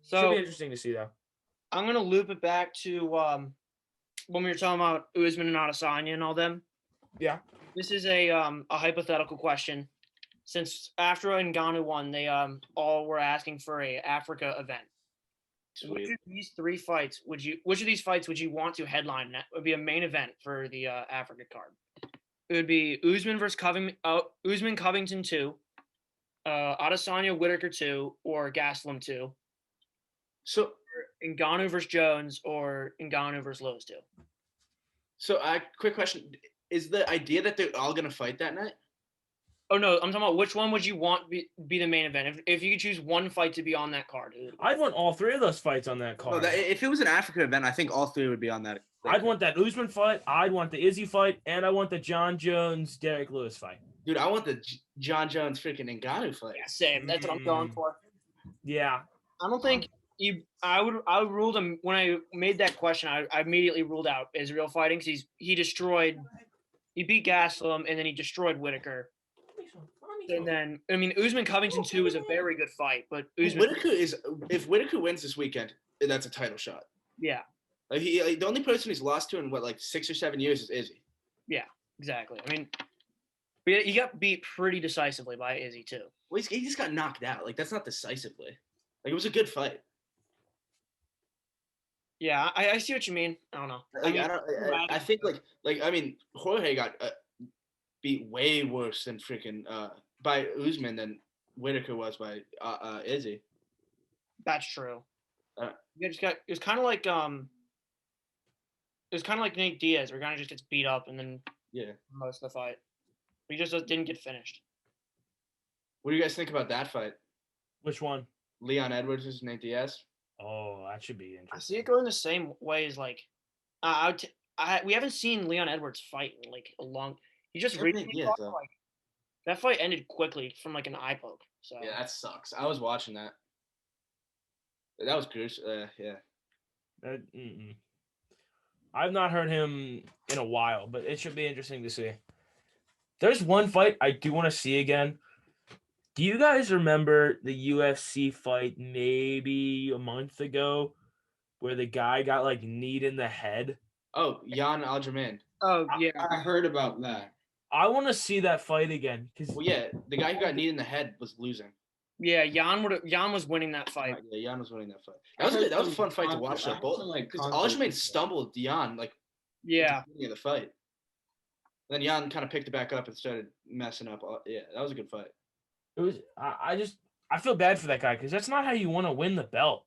Should So be interesting to see though. I'm gonna loop it back to when we were talking about Usman and Adesanya and all them. Yeah. This is a hypothetical question. Since after Ngannou won, they all were asking for a Africa event. Which of these three fights which of these fights would you want to headline? That would be a main event for the Africa card. It would be Usman versus Usman Covington 2, Adesanya Whitaker 2, or Gastelum 2. So Ngannou versus Jones or Ngannou versus Lewis 2. So, quick question: is the idea that they're all gonna fight that night? Oh no, I'm talking about which one would you want be the main event? If you could choose one fight to be on that card, I'd want all three of those fights on that card. No, if it was an Africa event, I think all three would be on that. I'd want that Usman fight. I'd want the Izzy fight, and I want the John Jones Derek Lewis fight. Dude, I want the John Jones freaking Ngannou fight. Yeah, same. That's what I'm going for. Yeah. I don't think I would rule them when I made that question. I immediately ruled out Israel fighting because he beat Gastelum and then he destroyed Whitaker. And then Usman Covington 2 is a very good fight, but Usman If Whitaker wins this weekend, that's a title shot. Yeah. The only person he's lost to in 6 or 7 years is Izzy. Yeah, exactly. He got beat pretty decisively by Izzy too. Well, he just got knocked out. That's not decisively. It was a good fight. Yeah, I see what you mean. I don't know. I think Jorge got beat way worse than freaking by Usman than Whitaker was by Izzy. That's true. It was kind of like Nate Diaz, where he kind of just gets beat up and then most of the fight. He just didn't get finished. What do you guys think about that fight? Which one? Leon Edwards versus Nate Diaz. Oh, that should be interesting. I see it going the same way as we haven't seen Leon Edwards fight in a long. He just recently that fight ended quickly from an eye poke. So yeah, that sucks. I was watching that. That was gruesome. Yeah. I've not heard him in a while, but it should be interesting to see. There's one fight I do want to see again. Do you guys remember the UFC fight maybe a month ago where the guy got kneed in the head? Oh, Jan Algerman. Oh, yeah. I heard about that. I want to see that fight again. Well, yeah, the guy who got kneed in the head was losing. Yeah, Jan was winning that fight. Yeah, Jan was winning that fight. That was a fun fight to watch. Because Algerman stumbled Jan in the beginning of the fight. Then Jan kind of picked it back up and started messing up. Yeah, that was a good fight. It was. I feel bad for that guy because that's not how you want to win the belt.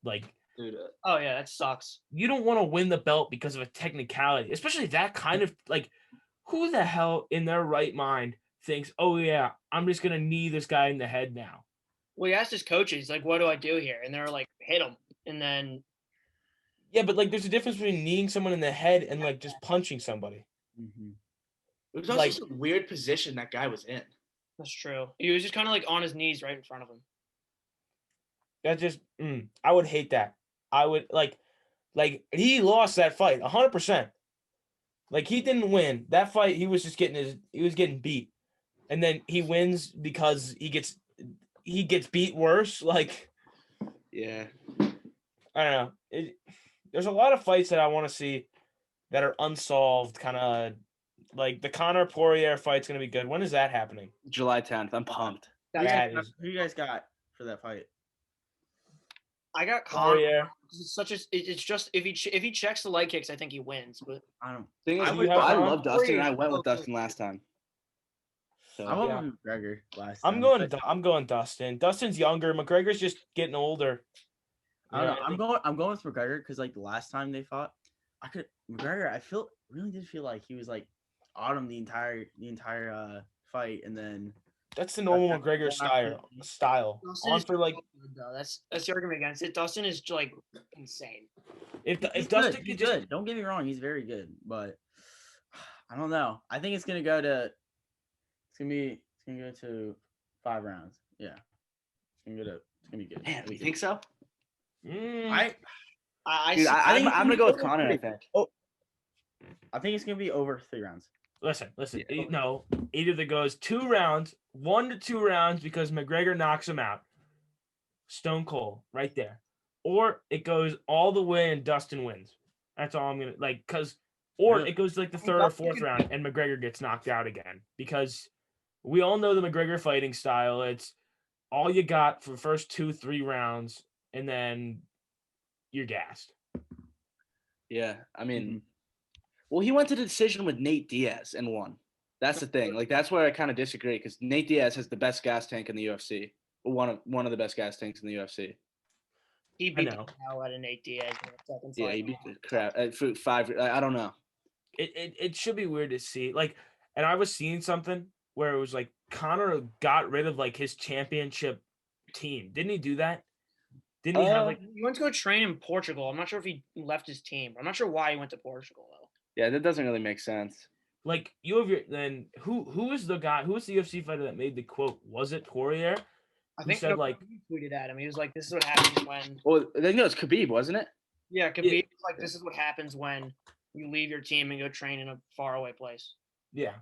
Dude. Oh yeah, that sucks. You don't want to win the belt because of a technicality, especially that kind of who the hell in their right mind thinks, oh yeah, I'm just gonna knee this guy in the head now. Well, he asked his coaches, what do I do here? And they're like, hit him. And then. Yeah, but there's a difference between kneeing someone in the head and just punching somebody. Mm-hmm. It was also a weird position that guy was in. That's true. He was just kind of on his knees right in front of him. That just, I would hate that. I would he lost that fight 100%. He didn't win that fight. He was just getting beat, and then he wins because he gets beat worse. Yeah, I don't know. There's a lot of fights that I want to see that are unsolved. Kind of the Conor Poirier fight's gonna be good. When is that happening? July 10th. I'm pumped. Who you guys got for that fight? I got Poirier. It's just if he checks the leg kicks, I think he wins. But I love Dustin, and I went with Dustin last time. So I went with McGregor last time. I'm going Dustin. Dustin's younger. McGregor's just getting older. I don't know. I'm going with McGregor because the last time they fought, McGregor. I really did feel like he was on him the entire fight, and then that's the normal McGregor style. On for that's the argument against it. Dustin is insane. If Dustin he's good. Don't get me wrong, he's very good, but I don't know. I think it's gonna go to 5 rounds. Yeah, it's gonna be good. Man, you think so? I'm gonna go with Conor. I think. I think it's gonna be over 3 rounds. Listen. Yeah. No, it either goes 2 rounds, 1 to 2 rounds because McGregor knocks him out. Stone cold right there. Or it goes all the way and Dustin wins. That's all I'm gonna it goes the 3rd or 4th round and McGregor gets knocked out again. Because we all know the McGregor fighting style. It's all you got for the first 2-3 rounds, and then you're gassed. Yeah, I mean, well, he went to the decision with Nate Diaz and won. That's the thing. Like, that's where I kind of disagree because Nate Diaz has the best gas tank in the UFC. One of the best gas tanks in the UFC. He beat the know. hell out of Nate Diaz in the second Yeah, fight. he beat the crap for 5. I don't know. It should be weird to see. Like, and I was seeing something where it was like Connor got rid of like his championship team. Didn't he do that? Didn't he have like He went to go train in Portugal. I'm not sure if he left his team. I'm not sure why he went to Portugal though. Yeah, that doesn't really make sense. like you have your then who was the guy who was the UFC fighter that made the quote? Was it Poirier? I Who think said like he tweeted at him. He was like, "This is what happens when." Well, I think it was Khabib, wasn't it? Yeah, Khabib was like, "This is what happens when you leave your team and go train in a faraway place." yeah.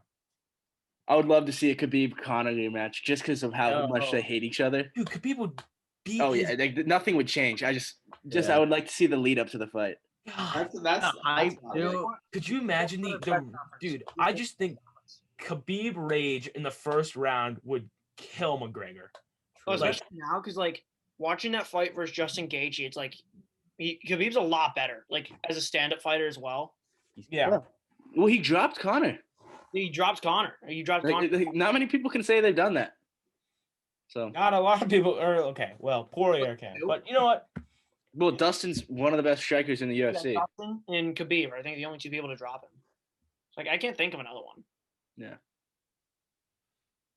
I would love to see a Khabib Conor rematch just because of how much they hate each other. Dude, Khabib would beat Oh his yeah, like, nothing would change. I I would like to see the lead up to the fight. God. That's I do. Could you imagine the dude? I just think Khabib rage in the first round would kill McGregor. Oh, Like- especially now, because like watching that fight versus Justin Gaethje, it's like Khabib's a lot better, like as a stand-up fighter as well. Yeah. Well, he dropped Conor. He drops Connor. He drops Connor. Not many people can say they've done that. So, Not a lot of people are okay. Well, Poirier can, but you know what? well, Dustin's one of the best strikers in the UFC. Dustin and Khabib are, I think, the only two people to drop him. Like I can't think of another one. Yeah,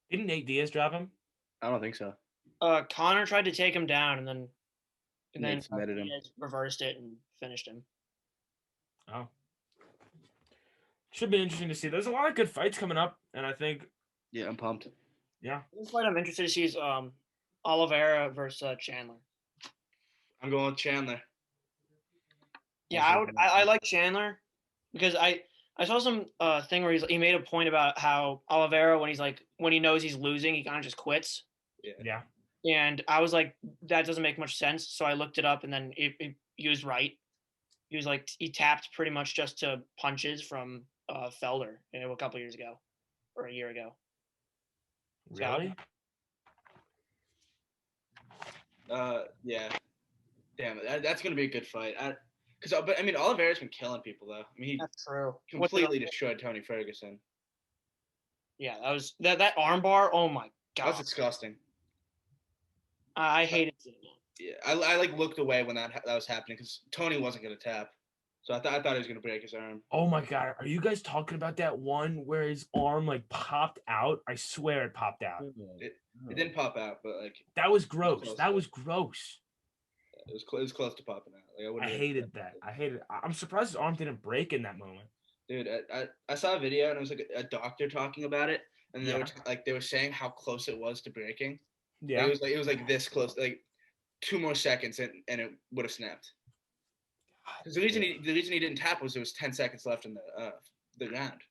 Didn't Nate Diaz drop him? I don't think so. Connor tried to take him down, and then Nate submitted him. Diaz reversed it and finished him. Oh. Should be interesting to see. There's a lot of good fights coming up, and I think Yeah, I'm pumped. yeah. This fight I'm interested to see is Oliveira versus Chandler. I'm going with Chandler. Yeah, I like Chandler because I saw some thing where he made a point about how Oliveira when he knows he's losing, he kind of just quits. Yeah. And I was like, that doesn't make much sense. So I looked it up, and then he was right. He was like, he tapped pretty much just to punches from Felder a couple years ago or a year ago. Really? Yeah. Damn it, that's gonna be a good fight. But I mean, Oliveira's been killing people though. I mean, That's true. he completely destroyed Tony Ferguson. Yeah, that was that armbar. Oh my god, That's disgusting. I hated seeing that. Yeah, I like looked away when that was happening because Tony wasn't gonna tap, so I thought he was gonna break his arm. Oh my god, are you guys talking about that one where his arm like popped out? I swear it popped out. It didn't pop out, but like That was gross. close, That though. was gross. it was close to popping out. Like, I wouldn't really hated expect that. I hated it. I'm surprised his arm didn't break in that moment. Dude, I saw a video and it was like a doctor talking about it, and they were saying how close it was to breaking. Yeah. It was like this close, like 2 more seconds and it would have snapped. Because the reason he didn't tap was there was 10 seconds left in the round.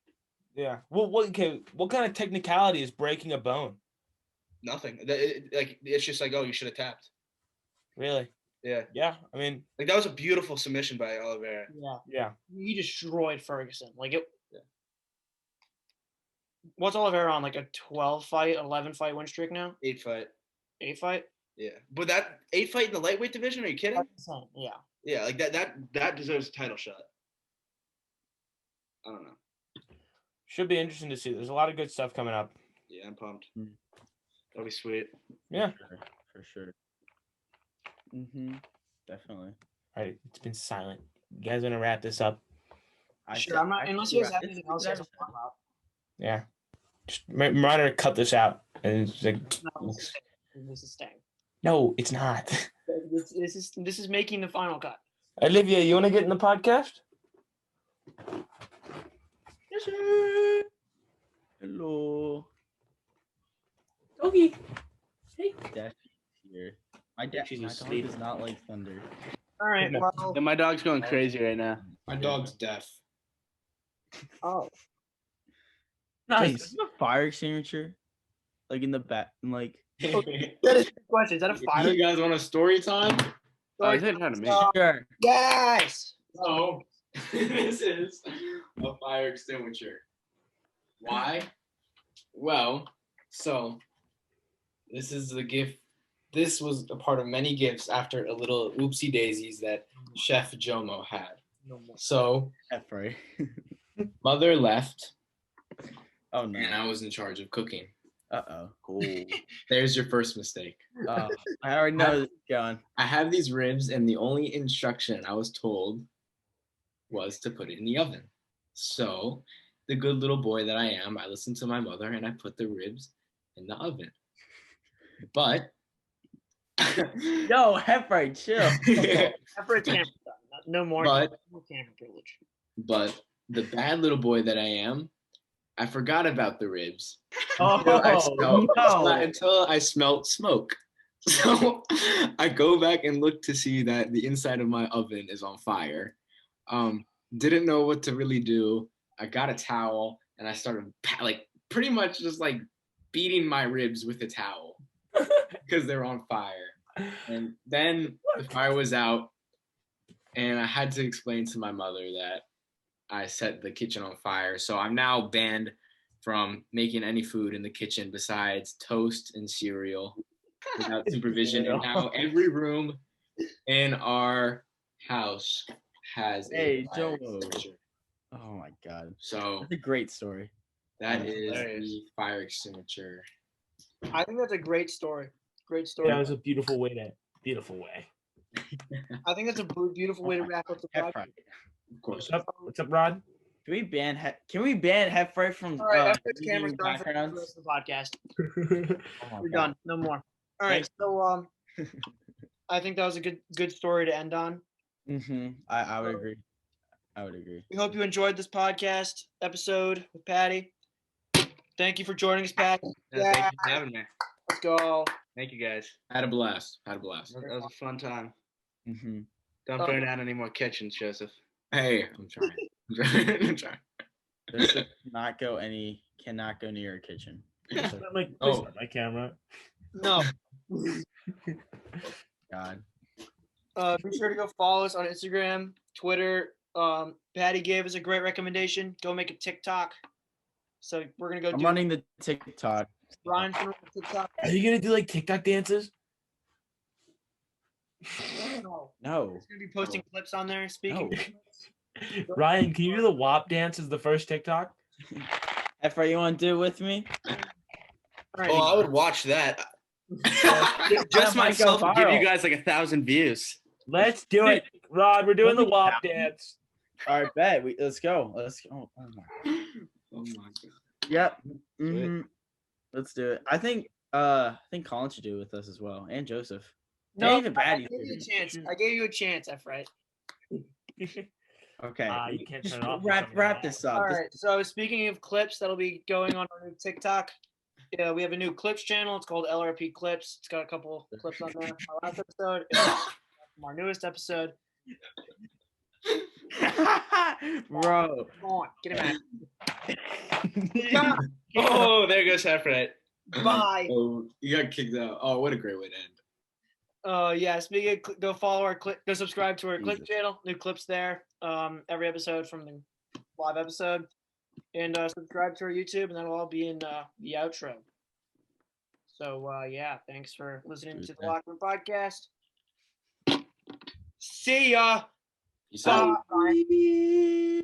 Yeah. Well, what kind of technicality is breaking a bone? Nothing. It's just like, oh, you should have tapped. Really? Yeah. Yeah. I mean, Like that was a beautiful submission by Oliveira. yeah. He destroyed Ferguson. Like it. Yeah. What's Oliveira on? Like a 11 fight win streak now? 8 fight. 8 fight? Yeah. But that 8 fight in the lightweight division? Are you kidding? Yeah. Yeah, like that deserves a title shot. I don't know. Should be interesting to see. There's a lot of good stuff coming up. Yeah, I'm pumped. That'll be sweet. Yeah. For sure. Definitely. All right. It's been silent. You guys want to wrap this up? Sure. I'm not unless you guys have anything else to talk about. Yeah. Just remind her to cut this out. And it's like, This is staying. no, it's not. This is making the final cut. Olivia, you want to get in the podcast? Yes, sir. Hello. Okay. Hey. Dash here. My dog does not like thunder. All right. Well. And my dog's going crazy right now. My dog's deaf. Oh. Nice. Is there a fire extinguisher? Like in the back, like. That is a good question. Is that a fire? You guys want a story time? He's saying hi to me. Sure. Yes. Oh, this is a fire extinguisher. Why? Well, so this is the gift this was a part of many gifts after a little oopsie daisies that Chef Jomo had. So Effort. mother left, Oh no. and I was in charge of cooking. Uh-oh. Cool. There's your first mistake. I already know this is going. I have these ribs, and the only instruction I was told was to put it in the oven. So, the good little boy that I am, I listened to my mother, and I put the ribs in the oven. But Yo, Effort, chill. Effort camera time. No more. But- no camera privilege. but the bad little boy that I am, I forgot about the ribs Oh until I smelled smoke. So I go back and look to see that the inside of my oven is on fire. Didn't know what to really do. I got a towel and I started pretty much just like beating my ribs with a towel because they're on fire. And then the fire was out, and I had to explain to my mother that I set the kitchen on fire. So I'm now banned from making any food in the kitchen besides toast and cereal without supervision. And now every room in our house has Hey, a fire Joe. extinguisher. Oh my god. So That's a great story. that That's is hilarious. the fire extinguisher. I think that's a great story. Great story. That was a beautiful way. I think that's a beautiful way to wrap up the podcast. Effort. Of course. What's up, Rod? Can we ban Effort from All right, Effort's reading camera's done for the backgrounds? rest of the podcast. Oh my We're God. done. No more. All right. So I think that was a good story to end on. I would agree. I would agree. We hope you enjoyed this podcast episode with Patty. Thank you for joining us, Patty. Yeah, thank you for having me. Let's go. Thank you guys. Had a blast. Had a blast. That was a fun time. Mm-hmm. Don't burn down any more kitchens, Joseph. Hey, I'm trying. I'm trying. This cannot go near a kitchen. My camera. No. God. Be sure to go follow us on Instagram, Twitter. Patty gave us a great recommendation. Go make a TikTok. So we're gonna go I'm do running the TikTok. Brian's gonna run a TikTok. Are you gonna do like TikTok dances? No. No. He's gonna be posting clips on there. Speaking. No. Ryan, can you do the WAP dance as the first TikTok? Effort, you want to do it with me? All right. Oh, I would watch that. That Just might go myself would give you viral. guys like 1,000 views. Let's do it, Rod. We're doing the Holy WAP cow. dance. All right, bet. Let's go. Let's go. Oh my. Oh my god. Yep. Mhm. Let's do it. I think Colin should do it with us as well, and Joseph. No, even I Patty. gave you a chance. I gave you a chance, Efrain. Okay. You can't turn it off. Wrap this up. All right. So speaking of clips, that'll be going on our new TikTok. Yeah, we have a new clips channel. It's called LRP Clips. It's got a couple clips on there. Our last episode, from our newest episode. Bro. Come on, get him out. Stop. Oh, there goes Heffrite. Bye. Oh, you got kicked out. Oh, what a great way to end. Yeah. Speaking of, go follow our clip. Go subscribe to our clip Jesus. channel. New clips there. Every episode from the live episode, and subscribe to our YouTube, and that'll all be in the outro. So yeah, thanks for listening to the Locker Room Podcast. See ya. Peace out. Bye.